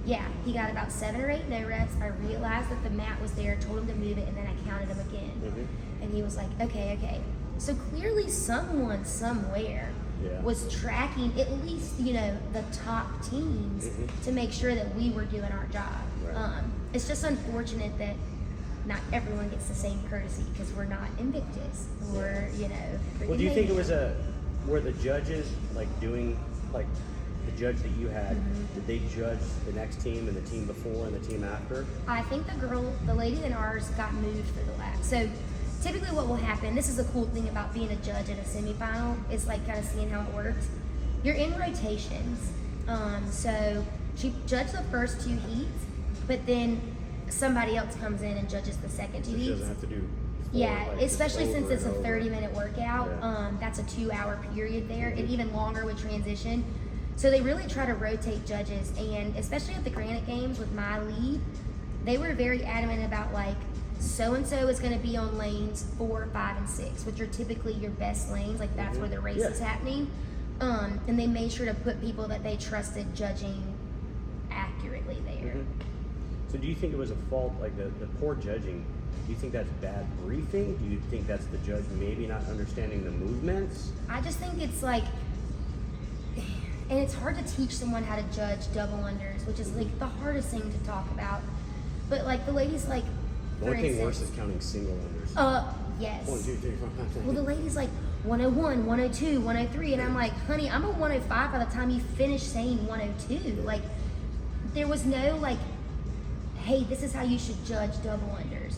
yeah, he got about 7 or 8 no reps. I realized that the mat was there, told him to move it, and then I counted him again. And he was like, okay. So clearly someone somewhere Yeah. was tracking at least, the top teams to make sure that we were doing our job. Right. It's just unfortunate that not everyone gets the same courtesy because we're not Invictus. We're, Well, do you think it was were the judges doing the judge that you had? Did they judge the next team and the team before and the team after? I think the lady in ours got moved for the lap. So typically what will happen, this is a cool thing about being a judge at a semifinal, is like kind of seeing how it works. You're in rotations. So she judged the first 2 heats, but then somebody else comes in and judges the second So two she heats. doesn't have to do. Yeah, like, just especially since over it's a and over. 30-minute workout. Yeah. That's a 2-hour period there, and Mhm. even longer with transition. So they really try to rotate judges, and especially at the Granite Games with my lead, they were very adamant about like so and so is going to be on lanes 4, 5, and 6, which are typically your best lanes. Like that's Mhm. where the race Yeah. is happening. And they made sure to put people that they trusted judging accurately there. Mhm. So do you think it was a fault, like the poor judging? Do you think that's bad briefing? Do you think that's the judge maybe not understanding the movements? I just think it's like, and it's hard to teach someone how to judge double unders, which is like the hardest thing to talk about. But like the ladies, like, The for only thing worse instance, is counting single unders. yes. 1, 2, 3, 4, 5, 6. Well, the lady's like 101, 102, 103, and I'm like, honey, I'm a 105 by the time you finish saying 102. Like, there was no like, hey, this is how you should judge double unders.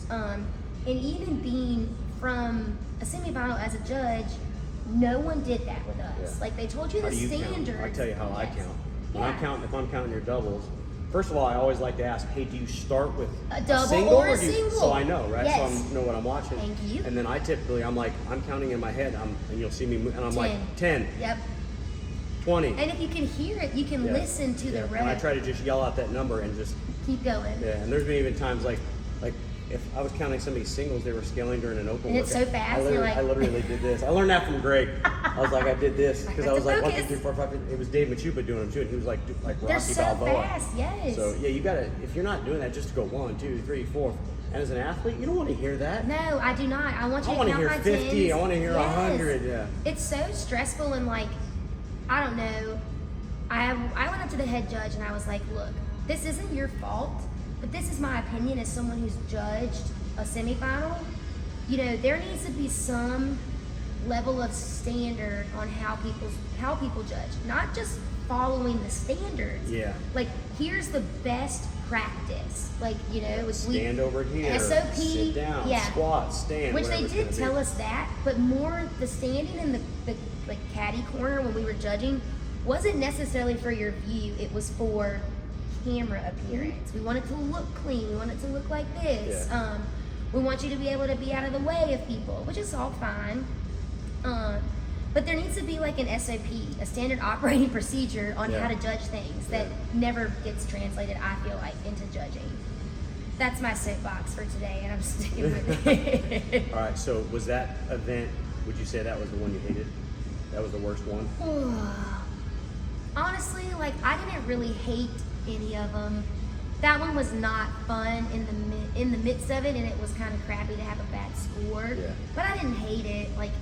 And even being from a semifinal as a judge, no one did that with us. Yeah. Like they told you How the do you standards. count? I tell you how I Yes. count. When Yeah. if I'm counting your doubles, first of all, I always like to ask, hey, do you start with A double single or a do you, single? So I know, right? Yes. So I know what I'm watching. Thank you. And then I'm counting in my head, and you'll see me, and I'm like 10, Yep. 20. And if you can hear it, you can Yeah. listen to Yeah. the And I rep. try to just yell out that number and just, Keep going. yeah. And there's been even times like if I was counting somebody's singles, they were scaling during an open And it's workout. so fast, you're like- I literally did this. I learned that from Greg. I was like, I did this because I was like, 1, 2, Focus. 3, 4, 5. It was Dave Machupa doing them too, and he was like They're Rocky so Balboa. fast, yes. So yeah, you gotta. If you're not doing that, just to go 1, 2, 3, 4. And as an athlete, you don't want to hear that. No, I do not. I want you I to wanna count hear my 50. tens. I wanna hear 100, yeah. It's so stressful and like, I don't know. I went up to the head judge and I was like, look, this isn't your fault, but this is my opinion as someone who's judged a semifinal. You know, there needs to be some level of standard on how people judge, not just following the standards. Yeah. Like, here's the best practice. Like, you know, if we Stand over here. SOP, Sit down. yeah. Squat. Stand. Which they whatever it's did gonna tell be. us that, but more the standing in the like caddy corner when we were judging wasn't necessarily for your view. It was for camera appearance. We want it to look clean. We want it to look like this. Yeah. We want you to be able to be out of the way of people, which is all fine. But there needs to be like an SOP, a standard operating procedure on Yeah. how to judge things that never gets translated, I feel like, into judging. That's my soapbox for today, and I'm sticking with it. All right. So was that event? Would you say that was the one you hated? That was the worst one. Honestly, like I didn't really hate any of them. That one was not fun in the midst of it, and it was kind of crappy to have a bad score. Yeah. But I didn't hate it. Like,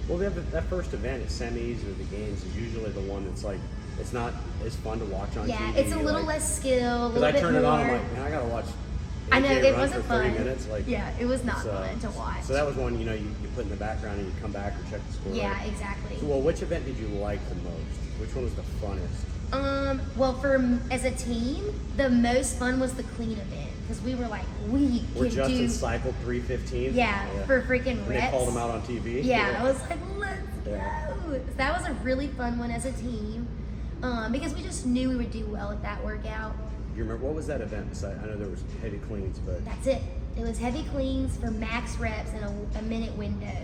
Well, that first event at semis or the games is usually the one that's like it's not as fun to watch on yeah, TV. it's a little like, less skill, a Because little I bit turn more. it on, I'm like, man, I gotta watch. I know, AJ it run wasn't for 30 fun. minutes. Like, Yeah, it was not so- fun to watch. So that was one you put in the background and you come back or check the score. Yeah, later. exactly. So, well, which event did you like the most? Which one was the funnest? Well, as a team, the most fun was the clean event because we were like, we Where can Justin do. cycled 3:15. Yeah, for freaking And reps. they called him out on TV. Yeah, I was like, let's Yeah. go. That was a really fun one as a team because we just knew we would do well at that workout. You remember what was that event? I know there was heavy cleans, but That's it. It was heavy cleans for max reps in a minute window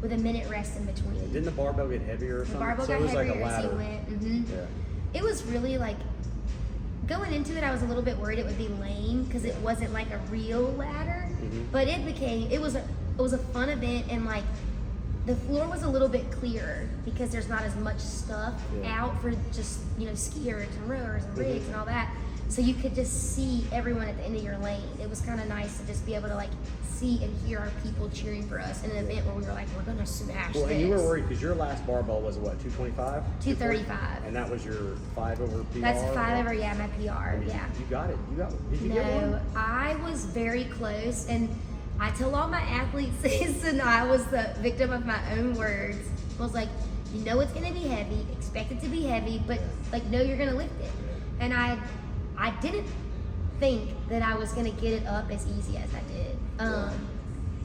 with a minute rest in between. didn't the barbell get heavier or The something? barbell so got it was heavier like a as he ladder. went. hmm Yeah. It was really like going into it. I was a little bit worried it would be lame because it wasn't like a real ladder, Mhm. but it was a fun event, and like the floor was a little bit clearer because there's not as much stuff Yeah. out for just skiers and rowers and rigs Mhm. and all that. So you could just see everyone at the end of your lane. It was kind of nice to just be able to like see and hear our people cheering for us in an event where we were like, we're gonna smash Well, this. and you were worried because your last barbell was what, 225? 235. And that was your 5 over PR? That's 5 over, yeah, my PR, And yeah. You got it. Did you get No, one? I was very close, and I tell all my athletes this, and I was the victim of my own words. I was like, you know it's gonna be heavy, expect it to be heavy, but like, know you're gonna lift it. And I didn't think that I was gonna get it up as easy as I did.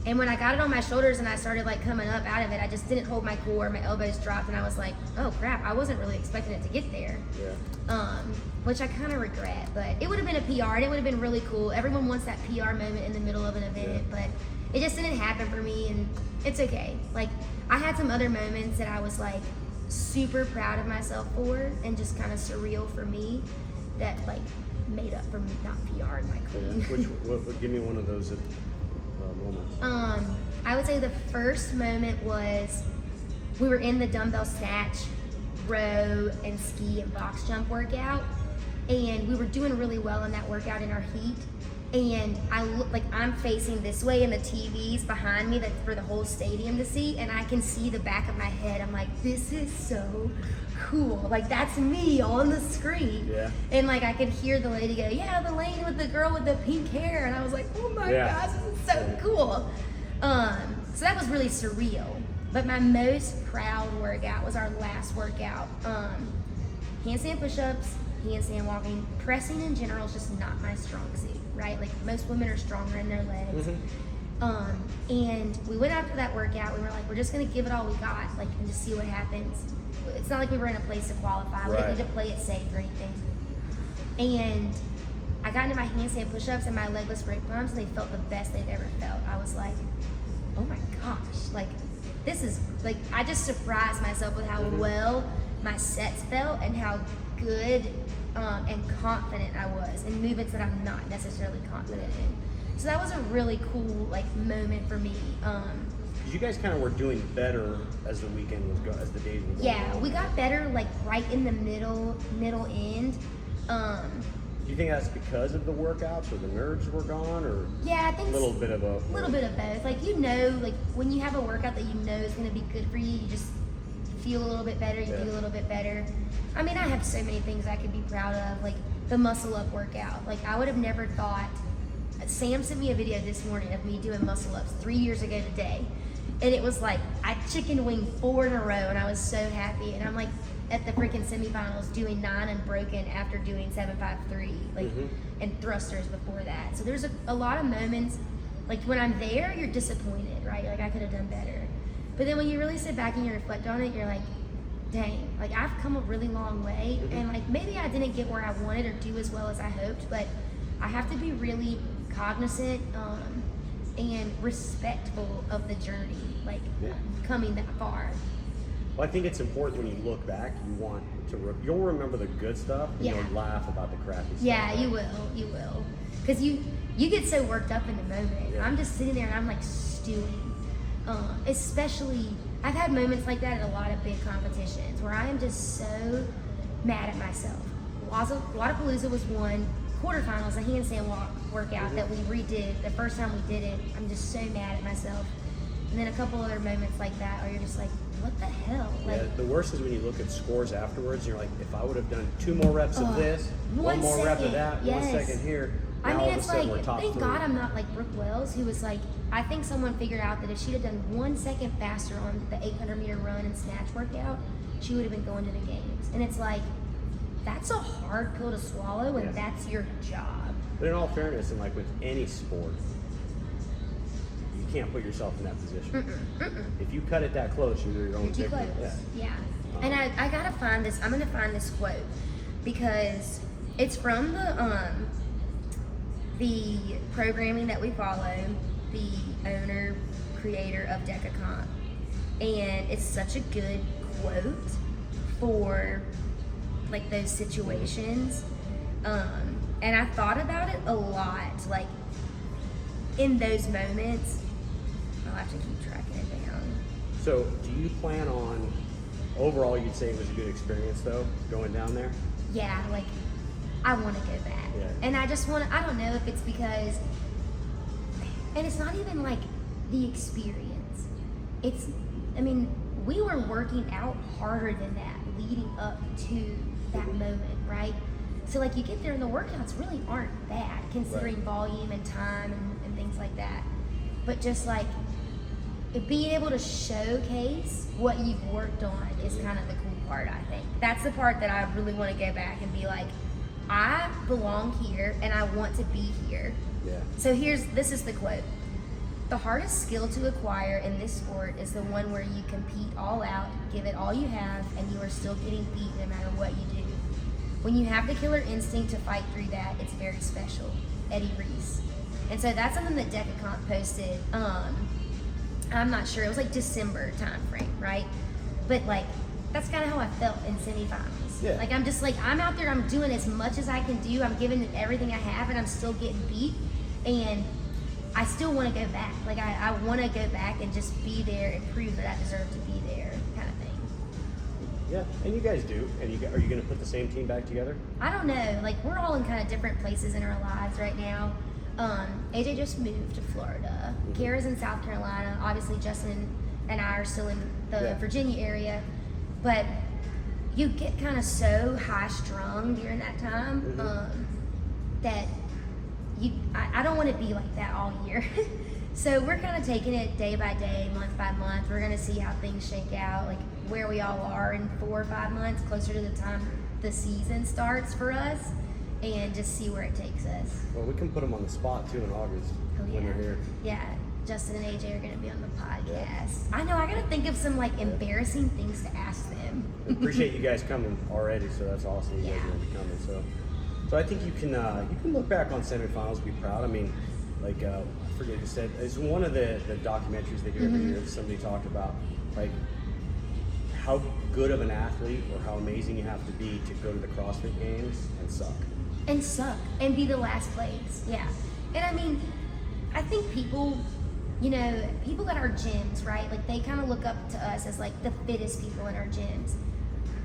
And when I got it on my shoulders and I started like coming up out of it, I just didn't hold my core. My elbows dropped, and I was like, "Oh crap! I wasn't really expecting it to get there." Yeah. Which I kind of regret, but it would have been a PR and it would have been really cool. Everyone wants that PR moment in the middle of an event, but it just didn't happen for me, and it's okay. Like, I had some other moments that I was like super proud of myself for, and just kind of surreal for me, that like made up for me not PR in my queen. What give me one of those moments? I would say the first moment was we were in the dumbbell snatch, row, and ski and box jump workout, and we were doing really well in that workout in our heat. And I look like I'm facing this way, and the TV's behind me that's for the whole stadium to see, and I can see the back of my head. I'm like, this is so cool. Like, that's me on the screen. Yeah. And like I could hear the lady go, "Yeah, the lady with the girl with the pink hair," and I was like, "Oh my gosh, this is so cool." So that was really surreal. But my most proud workout was our last workout. Handstand push-ups, handstand walking. Pressing in general is just not my strong suit, right? Like, most women are stronger in their legs. And we went after that workout. We were like, we're just gonna give it all we got, like, and just see what happens. It's not like we were in a place to qualify. We didn't need to play it safe or anything. And I got into my handstand push-ups and my legless rope climbs, and they felt the best they've ever felt. I was like, oh my gosh, like, this is, like, I just surprised myself with how well my sets felt and how good and confident I was in movements that I'm not necessarily confident in. So that was a really cool, like, moment for me. Because you guys kind of were doing better as the weekend was going, as the days were going. Yeah, we got better, like, right in the middle end. Do you think that's because of the workouts, or the nerves were gone, or yeah, I think a little bit of both. Like, you know, like, when you have a workout that you know is going to be good for you, you just feel a little bit better. You do a little bit better. I mean, I have so many things I could be proud of, like the muscle up workout. Like, I would have never thought. Sam sent me a video this morning of me doing muscle ups 3 years ago today, and it was like I chicken winged 4 in a row, and I was so happy. And I'm like at the freaking semifinals doing 9 unbroken after doing 753, like, and thrusters before that. So there's a lot of moments, like, when I'm there, you're disappointed, right? Like, I could have done better. But then when you really sit back and you reflect on it, you're like, dang, like, I've come a really long way, and like, maybe I didn't get where I wanted or do as well as I hoped, but I have to be really cognizant and respectful of the journey, like, coming that far. Well, I think it's important when you look back, you'll remember the good stuff, and you'll laugh about the crappy stuff. Yeah, you will. Because you get so worked up in the moment. Yeah. I'm just sitting there and I'm like stewing. Especially, I've had moments like that at a lot of big competitions where I am just so mad at myself. Wodapalooza was one. Quarterfinals, a handstand workout that we redid the first time we did it. I'm just so mad at myself. And then a couple other moments like that where you're just like, what the hell? Like, yeah, the worst is when you look at scores afterwards and you're like, if I would have done 2 more reps of this, 1 more rep of that, 1 second here, now I mean, all of a it's sudden like, we're top thank 3. God I'm not like Brooke Wells, who was like, I think someone figured out that if she'd have done 1 second faster on the 800 meter run and snatch workout, she would have been going to the games. And it's like, that's a hard pill to swallow, and that's your job. But in all fairness, and like with any sport, you can't put yourself in that position. If you cut it that close, you're your own Too victim. close. Yeah. And I gotta find this. I'm gonna find this quote because it's from the programming that we follow, the owner creator of DecaComp, and it's such a good quote for like those situations. And I thought about it a lot, like in those moments. I'll have to keep tracking it down. So, do you plan on, overall, you'd say it was a good experience though, going down there? Yeah, like, I want to go back. Yeah. And I just want to, I don't know if it's because, and it's not even like the experience. It's, I mean, we were working out harder than that leading up to that moment, right? So like you get there and the workouts really aren't bad considering volume and time and things like that. But just like being able to showcase what you've worked on is kind of the cool part, I think. That's the part that I really want to go back and be like, I belong here and I want to be here. Yeah. So this is the quote. the hardest skill to acquire in this sport is the one where you compete all out, give it all you have, and you are still getting beat no matter what you do. When you have the killer instinct to fight through that, it's very special. Eddie Reese. And so that's something that DECACOMP posted. I'm not sure. It was like December time frame, right? But like, that's kind of how I felt in semifinals. Yeah. Like, I'm just like, I'm out there, I'm doing as much as I can do. I'm giving it everything I have, and I'm still getting beat. And I still want to go back. Like, I want to go back and just be there and prove that I deserve to be there, kind of thing. Yeah, and you guys do. And are you going to put the same team back together? I don't know. Like, we're all in kind of different places in our lives right now. AJ just moved to Florida. Kara's in South Carolina. Obviously, Justin and I are still in the Virginia area. But you get kind of so high strung during that time that I don't want to be like that all year. So we're kind of taking it day by day, month by month. We're going to see how things shake out, like where we all are in 4 or 5 months, closer to the time the season starts for us, and just see where it takes us. Well, we can put them on the spot too in August when they're here. Yeah, Justin and AJ are going to be on the podcast. I know, I got to think of some like embarrassing things to ask them. Appreciate you guys coming already, so that's awesome. You guys are going to be coming. So I think you can look back on semifinals, be proud. I mean, like I forget who said, it's one of the documentaries they do every year. Somebody talked about like how good of an athlete or how amazing you have to be to go to the CrossFit Games and suck. And be the last place. Yeah. And I mean, I think people at our gyms, right? Like, they kind of look up to us as like the fittest people in our gyms.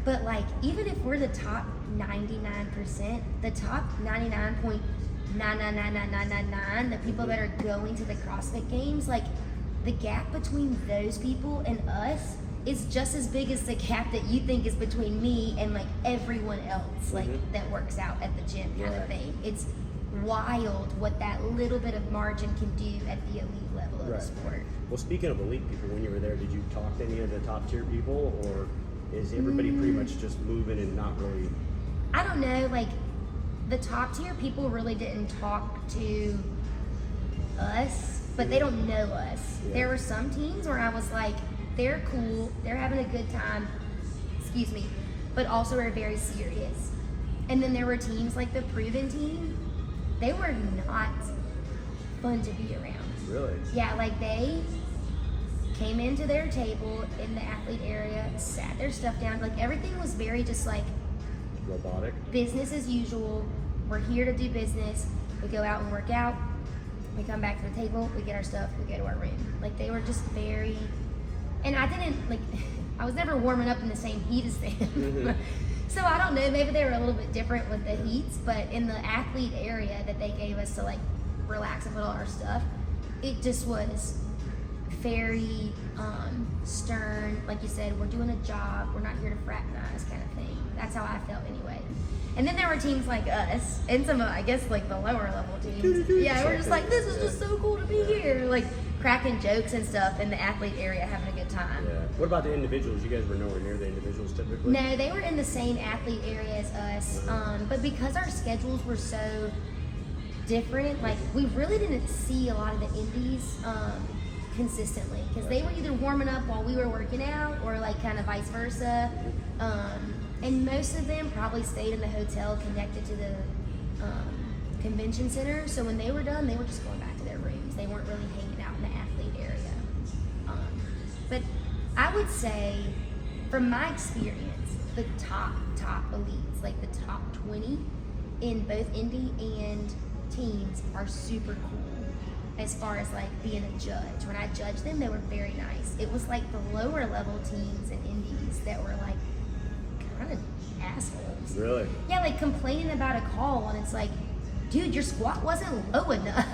But like, even if we're the top 99%, the top 99.9999999, the people that are going to the CrossFit Games, like, the gap between those people and us is just as big as the gap that you think is between me and like everyone else, like that works out at the gym, kind of thing. It's wild what that little bit of margin can do at the elite level of the sport. Well, speaking of elite people, when you were there, did you talk to any of the top tier people, or is everybody pretty much just moving and not really? I don't know. Like, the top tier people really didn't talk to us, but they don't know us. There were some teams where I was like, they're cool, they're having a good time, but also are very serious. And then there were teams like the Proven team, they were not fun to be around. Really? Yeah, like, they came into their table in the athlete area, sat their stuff down, like, everything was very just like robotic, business as usual. We're here to do business. We go out and work out, we come back to the table, we get our stuff, we go to our room. Like, they were just very, and I was never warming up in the same heat as them. So I don't know, maybe they were a little bit different with the heats, but in the athlete area that they gave us to like relax and put all our stuff, it just was very stern. Like you said, we're doing a job, we're not here to fraternize, kind of thing. That's how I felt anyway. And then there were teams like us, and some of, I guess, like the lower level teams. Yeah, we're just like, this is just so cool to be here. Like, cracking jokes and stuff in the athlete area, having a good time. Yeah. What about the individuals? You guys were nowhere near the individuals typically? No, they were in the same athlete area as us. But because our schedules were so different, like, we really didn't see a lot of the indies consistently, because they were either warming up while we were working out, or like kind of vice versa. And most of them probably stayed in the hotel connected to the convention center. So when they were done, they were just going back to their rooms. They weren't really hanging out in the athlete area. But I would say, from my experience, the top elites, like the top 20 in both indie and teams, are super cool as far as like being a judge. When I judged them, they were very nice. It was like the lower level teams and indies that were like kind of assholes. Really? Yeah, like complaining about a call, and it's like, dude, your squat wasn't low enough.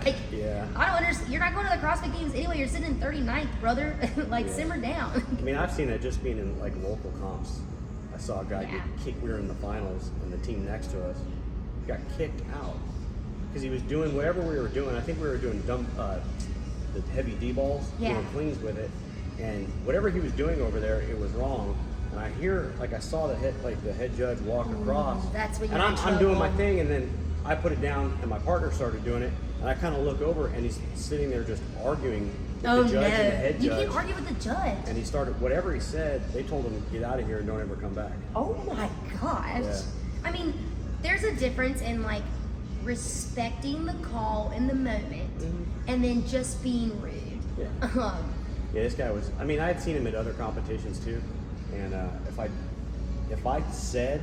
Like, yeah. I don't understand. You're not going to the CrossFit Games anyway. You're sitting in 39th, brother. Like, simmer down. I mean, I've seen it just being in like local comps. I saw a guy get kicked. We were in the finals, and the team next to us got kicked out because he was doing whatever we were doing. I think we were doing the heavy D balls, doing cleans with it, and whatever he was doing over there, it was wrong. And I saw the head judge walk across. That's when and I'm doing my thing, and then I put it down, and my partner started doing it, And I kind of look over, and he's sitting there just arguing with Oh the no! judge and the head You judge. can't argue with the judge. And he started, whatever he said, they told him to get out of here and don't ever come back. Oh my gosh! Yeah. I mean, there's a difference in like respecting the call in the moment, and then just being rude. Yeah. Yeah, this guy was. I mean, I had seen him at other competitions too, and if I said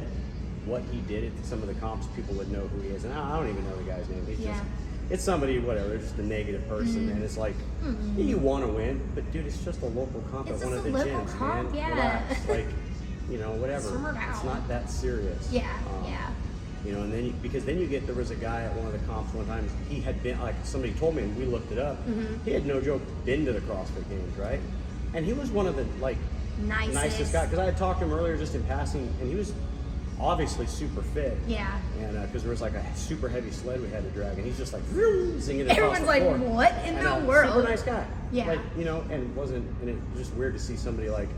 what he did at some of the comps, people would know who he is. And I don't even know the guy's name. He's just, it's somebody, whatever. They're just a negative person, and it's like, you want to win, but dude, it's just a local comp It's at one just of the a local gyms, comp, man. yeah. Relax, like, whatever. Simmer It's down. not that serious. Yeah, yeah. And then because then you get, there was a guy at one of the comps one time, he had been, like somebody told me and we looked it up, he had no joke been to the CrossFit Games, right? And he was one of the nicest guys, because I had talked to him earlier just in passing, and he was obviously super fit. Yeah. And because there was like a super heavy sled we had to drag, and he's just like vroom, singing across Everyone's the like, floor. what in And, the world? Super nice guy. Yeah. Like, and it's just weird to see somebody like,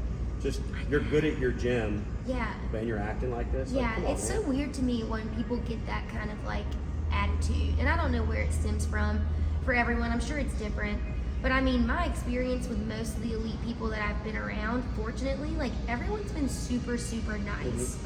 just, you're good at your gym, Yeah. but you're acting like this. Like, Yeah, come on, it's man. so weird to me when people get that kind of like attitude. And I don't know where it stems from for everyone. I'm sure it's different. But I mean, my experience with most of the elite people that I've been around, fortunately, like everyone's been super, super nice.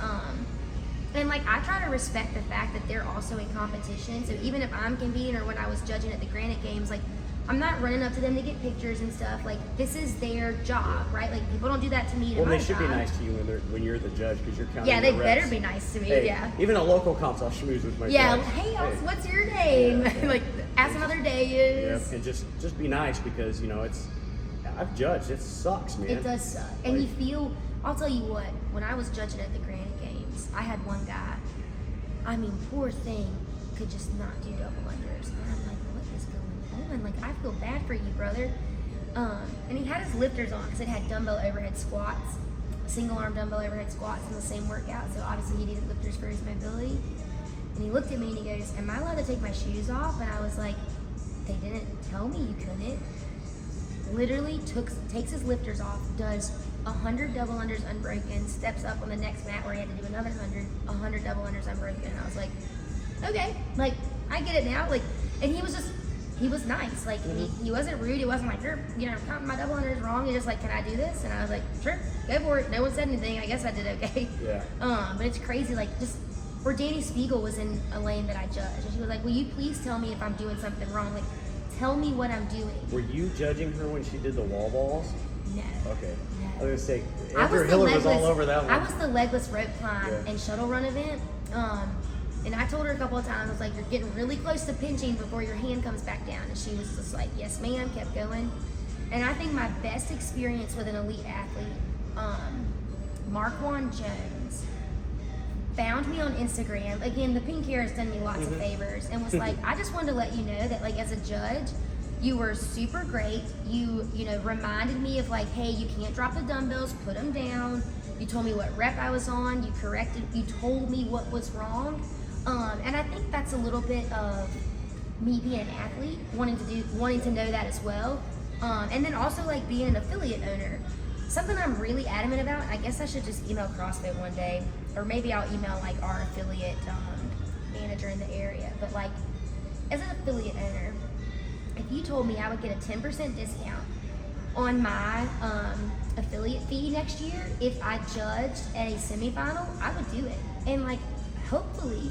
And like I try to respect the fact that they're also in competition. So even if I'm competing or when I was judging at the Granite Games, like I'm not running up to them to get pictures and stuff. Like this is their job, right? Like people don't do that to me. Well, my they should be job. nice to you when you're the judge, because you're counting. Yeah, they the better reps. be nice to me. Hey, Yeah. Even a local comps, I'll schmooze with my Yeah, judge. hey, what's your name? Yeah, yeah. Like, ask them how their day Yeah, is. and just be nice, because it's. I've judged. It sucks, man. It does suck. And you Like- feel, I'll tell you what, when I was judging at the Granite Games, I had one guy, I mean, poor thing, could just not do double unders. And I'm like, what is going on? Like, I feel bad for you, brother. And he had his lifters on because it had dumbbell overhead squats, single arm dumbbell overhead squats in the same workout. So obviously he needed lifters for his mobility. And he looked at me and he goes, am I allowed to take my shoes off? And I was like, they didn't tell me you couldn't. Literally takes his lifters off, does 100 double unders unbroken, steps up on the next mat where he had to do another 100 double unders unbroken. And I was like, okay, like I get it now. Like, and he was nice. Like he wasn't rude. He wasn't like, you're counting my double unders wrong. He just like, can I do this? And I was like, sure, go for it. No one said anything. I guess I did okay. Yeah. But it's crazy. Like just where Danny Spiegel was in a lane that I judged, and she was like, will you please tell me if I'm doing something wrong? Like, tell me what I'm doing. Were you judging her when she did the wall balls? No. Okay. No. I was gonna say, I Andrew was the Hiller was all legless- over that one. I was the legless rope climb Yeah. and shuttle run event. And I told her a couple of times, I was like, you're getting really close to pinching before your hand comes back down. And she was just like, yes, ma'am, kept going. And I think my best experience with an elite athlete, Marquand Jones, found me on Instagram. Again, the pink hair has done me lots of favors, and was like, I just wanted to let you know that, like, as a judge, you were super great. You reminded me of like, hey, you can't drop the dumbbells, put them down. You told me what rep I was on. You told me what was wrong. And I think that's a little bit of me being an athlete, wanting to know that as well. And then also like being an affiliate owner. Something I'm really adamant about, I guess I should just email CrossFit one day, or maybe I'll email like our affiliate manager in the area. But like, as an affiliate owner, if you told me I would get a 10% discount on my affiliate fee next year if I judged at a semifinal, I would do it. And like, hopefully,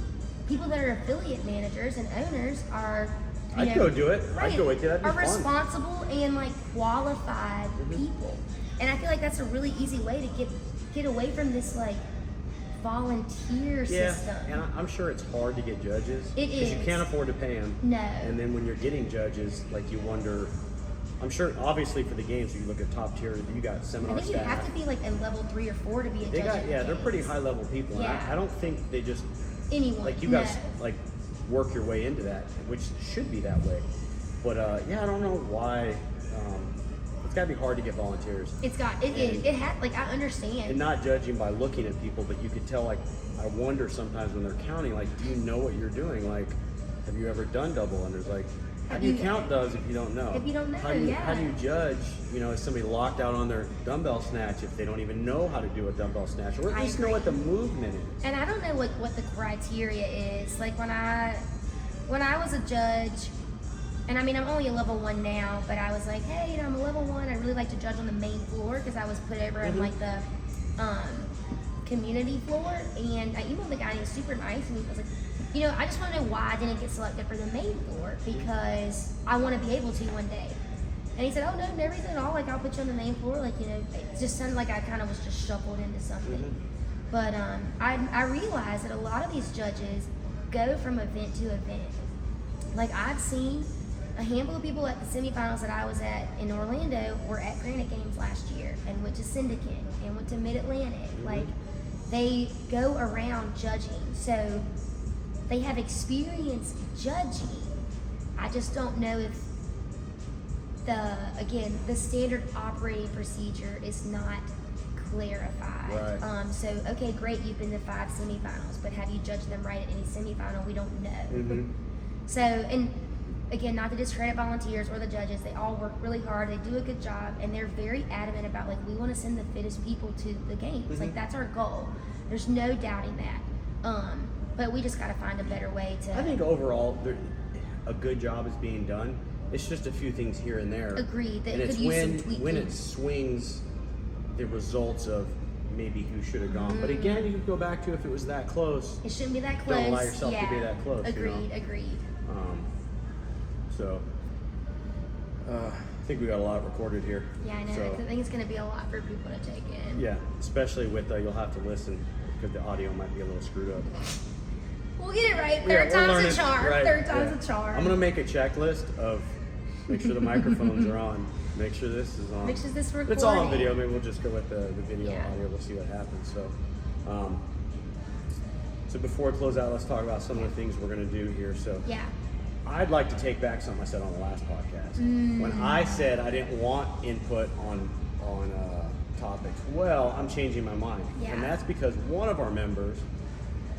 people that are affiliate managers and owners are, I'd go do it. I'd go with you. That'd be are fun. responsible and like qualified people. And I feel like that's a really easy way to get away from this like volunteer Yeah, system. and I'm sure it's hard to get judges. It Because you is. can't afford to pay them. No. And then when you're getting judges, like you wonder, I'm sure obviously for the games, you look at top tier, you got I seminar think you staff. have to be like in level 3 or 4 to be a They judge. got, at the yeah, they're games. pretty high level people. And Yeah. I don't think they just, Anyone. like you no. guys, like work your way into that, which should be that way. But yeah, I don't know why. It's got to be hard to get volunteers. It had like I understand. And not judging by looking at people, but you could tell, like, I wonder sometimes when they're counting, like, do you know what you're doing? Like, have you ever done double unders? Like, how do you count those if you don't know? If you don't know, how do yeah. you judge, is somebody locked out on their dumbbell snatch if they don't even know how to do a dumbbell snatch? Or at I least know agree. what the movement is. And I don't know what the criteria is. Like when I was a judge, And I mean, I'm only a level 1 now, but I was like, hey, I'm a level 1. I really like to judge on the main floor because I was put over in like the community floor. And I emailed the guy and he was super nice. And he was like, I just want to know why I didn't get selected for the main floor because I want to be able to one day. And he said, oh, no reason at all. Like, I'll put you on the main floor. Like, it just sounded like I kind of was just shuffled into something. But I realized that a lot of these judges go from event to event. Like, I've seen a handful of people at the semifinals that I was at in Orlando were at Granite Games last year and went to Syndicate and went to Mid-Atlantic. Like, they go around judging. So they have experience judging. I just don't know if the standard operating procedure is not clarified. Right. So, okay, great, you've been to 5 semifinals, but have you judged them right at any semifinal? We don't know. So, and again, not to discredit volunteers or the judges, they all work really hard, they do a good job, and they're very adamant about, like, we want to send the fittest people to the games. Like, that's our goal. There's no doubting that. But we just got to find a better way to... I think overall, a good job is being done. It's just a few things here and there. Agreed. That and could it's use some tweaking. when it swings the results of maybe who should have gone. But again, you can go back to if it was that close. It shouldn't be that close. Don't allow yourself to be that close. Agreed. So, I think we got a lot recorded here. Yeah, I know. So, I think it's going to be a lot for people to take in. yeah, especially with you'll have to listen because the audio might be a little screwed up. We'll get it right. Yeah, Third we'll learn time's a it, charm. right, Third time's yeah. a charm. I'm gonna make a checklist of make sure the microphones are on, make sure this is on. Make sure this If it's all on recording. video, maybe we'll just go with the video Yeah. audio. We'll see what happens. So before we close out, let's talk about some of the things we're gonna do here. So Yeah. I'd like to take back something I said on the last podcast. When I said I didn't want input on topics, well, I'm changing my mind. Yeah. And that's because one of our members,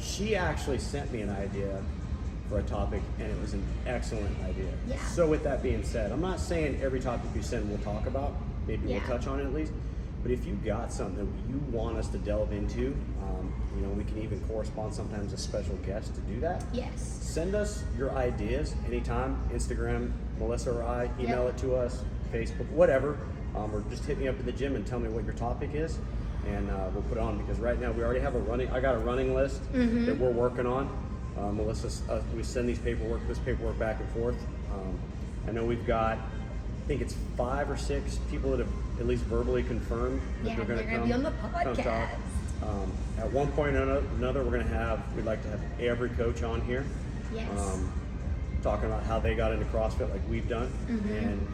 she actually sent me an idea for a topic, and it was an excellent idea. Yeah. So with that being said, I'm not saying every topic you send we'll talk about. Maybe Yeah. we'll touch on it at least. But if you got something you want us to delve into, we can even correspond sometimes a special guest to do that. Yes. Send us your ideas anytime. Instagram, Melissa or I, email it to us, Facebook, whatever. Or just hit me up at the gym and tell me what your topic is, and we'll put it on. Because right now we already have I got a running list that we're working on. Melissa, we send this paperwork back and forth. I know we've got, I think it's 5 or 6 people that have at least verbally confirmed that Yeah, they're going to they're come gonna be on the come talk. podcast. At one point or another, we'd like to have every coach on here. Yes. Talking about how they got into CrossFit like we've done, and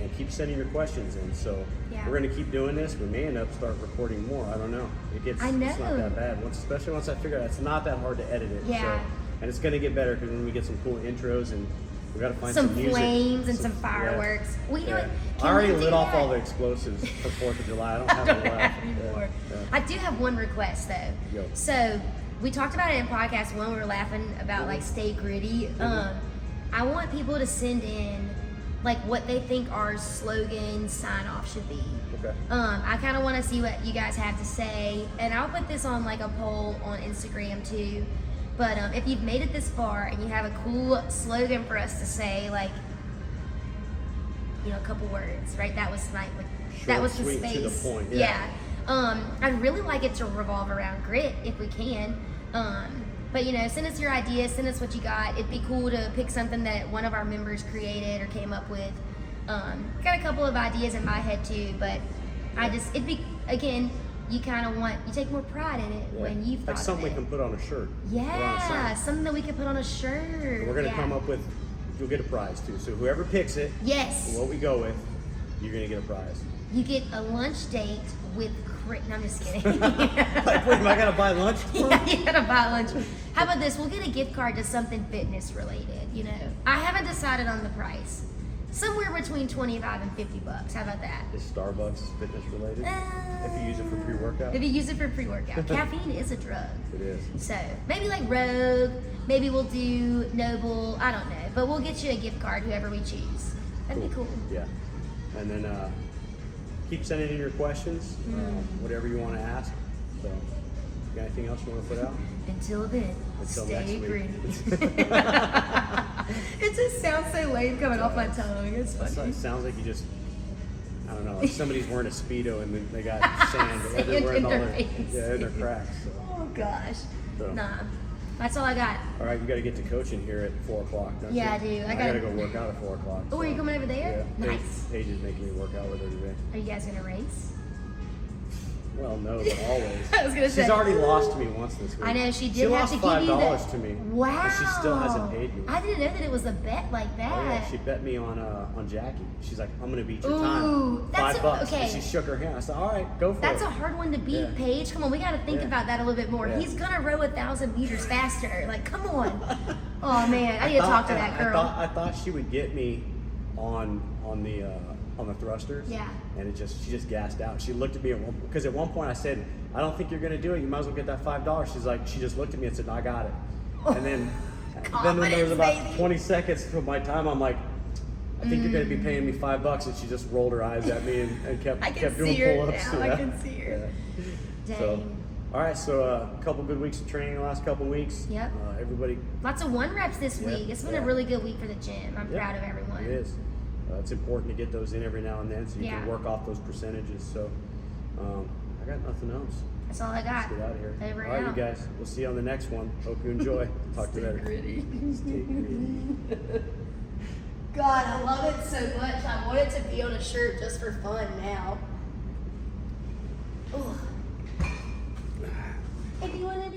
and keep sending your questions in. So Yeah. we're going to keep doing this. We may end up start recording more. I don't know. It's not that bad. Especially once I figure out it's not that hard to edit it. Yeah. So, and it's going to get better because when we get some cool intros and we got to find Some music, flames and some fireworks. Yeah. We do it. I already Can we lit do off that? all the explosives for 4th of July. I don't have any left. Anymore. Yeah. I do have one request though. Yo. So we talked about it in podcast one. We were laughing about like stay gritty. I want people to send in like what they think our slogan sign off should be. Okay. I kind of want to see what you guys have to say, and I'll put this on like a poll on Instagram too. But if you've made it this far and you have a cool slogan for us to say, like, a couple words, right? That was like that was the sweet, space. to the point. Yeah. I'd really like it to revolve around grit if we can. But send us your ideas, send us what you got. It'd be cool to pick something that one of our members created or came up with. Got a couple of ideas in my head too, but it'd be, again, you take more pride in it when you've thought like something of we it. can put on a shirt. Put on a Yeah, sign. something that we could put on a shirt. We're going to come up with, you'll get a prize too. So whoever picks it, Yes. what we go with, you're going to get a prize. You get a lunch date with Crit. No, I'm just kidding. Like, wait, am I going to buy lunch? Yeah, you gotta buy lunch. How about this? We'll get a gift card to something fitness related. I haven't decided on the price. Somewhere between $25 and $50. How about that? Is Starbucks fitness related? If you use it for pre-workout? If you use it for pre-workout. Caffeine is a drug. It is. So maybe like Rogue. Maybe we'll do Noble. I don't know. But we'll get you a gift card, whoever we choose. That'd be cool. Yeah. And then keep sending in your questions, whatever you want to ask. So, got anything else you want to put out? Until then, Until stay next week. gritty. It just sounds so lame coming off my tongue. It's funny. It sounds like you just, I don't know, like somebody's wearing a Speedo and then they got sand Sand everywhere in all their their, face. in their cracks. So. Oh gosh. So. Nah. That's all I got. All right, you got to get to coaching here at 4 o'clock, don't you? Yeah, I do. I gotta go work out at 4 o'clock. Oh, are you coming over there? Yeah. Nice. Paige is making me work out with her today. Are you guys gonna race? Well, no, but always. I was gonna say. She's already lost to me once this week. I know she did have lost to give you $5 the. to me. Wow. But she still hasn't paid me. I didn't know that it was a bet like that. Oh, yeah, she bet me on Jackie. She's like, I'm gonna beat your Ooh, time. that's $5. okay. And she shook her hand. I said, all right, go for That's it. a hard one to beat, Yeah. Paige. Come on, we got to think Yeah. about that a little bit more. Yeah. He's gonna row 1,000 meters faster. Like, come on. Oh man, I need to talk to that girl. I thought she would get me on the thrusters. Yeah. And she just gassed out. She looked at me because at one point I said, I don't think you're gonna do it. You might as well get that $5. She just looked at me and said, no, I got it. And then when there was about Confidence, baby. 20 seconds from my time, I'm like, I think you're gonna be paying me $5. And she just rolled her eyes at me and kept I can doing see her pull-ups. now. I can see her. Yeah. Dang. So, all right. So a couple good weeks of training the last couple weeks. Yep. Everybody. Lots of 1 reps this Yeah, week. It's been yeah. a really good week for the gym. I'm Yeah, proud of everyone. It is. It's important to get those in every now and then so you Yeah. can work off those percentages. So I got nothing else. That's all I got. Let's get out of here. Over All right, and you out. guys. We'll see you on the next one. Hope you enjoy. Talk to you later. Gritty. Stay gritty. God, I love it so much. I want it to be on a shirt just for fun now. Ugh. If you want to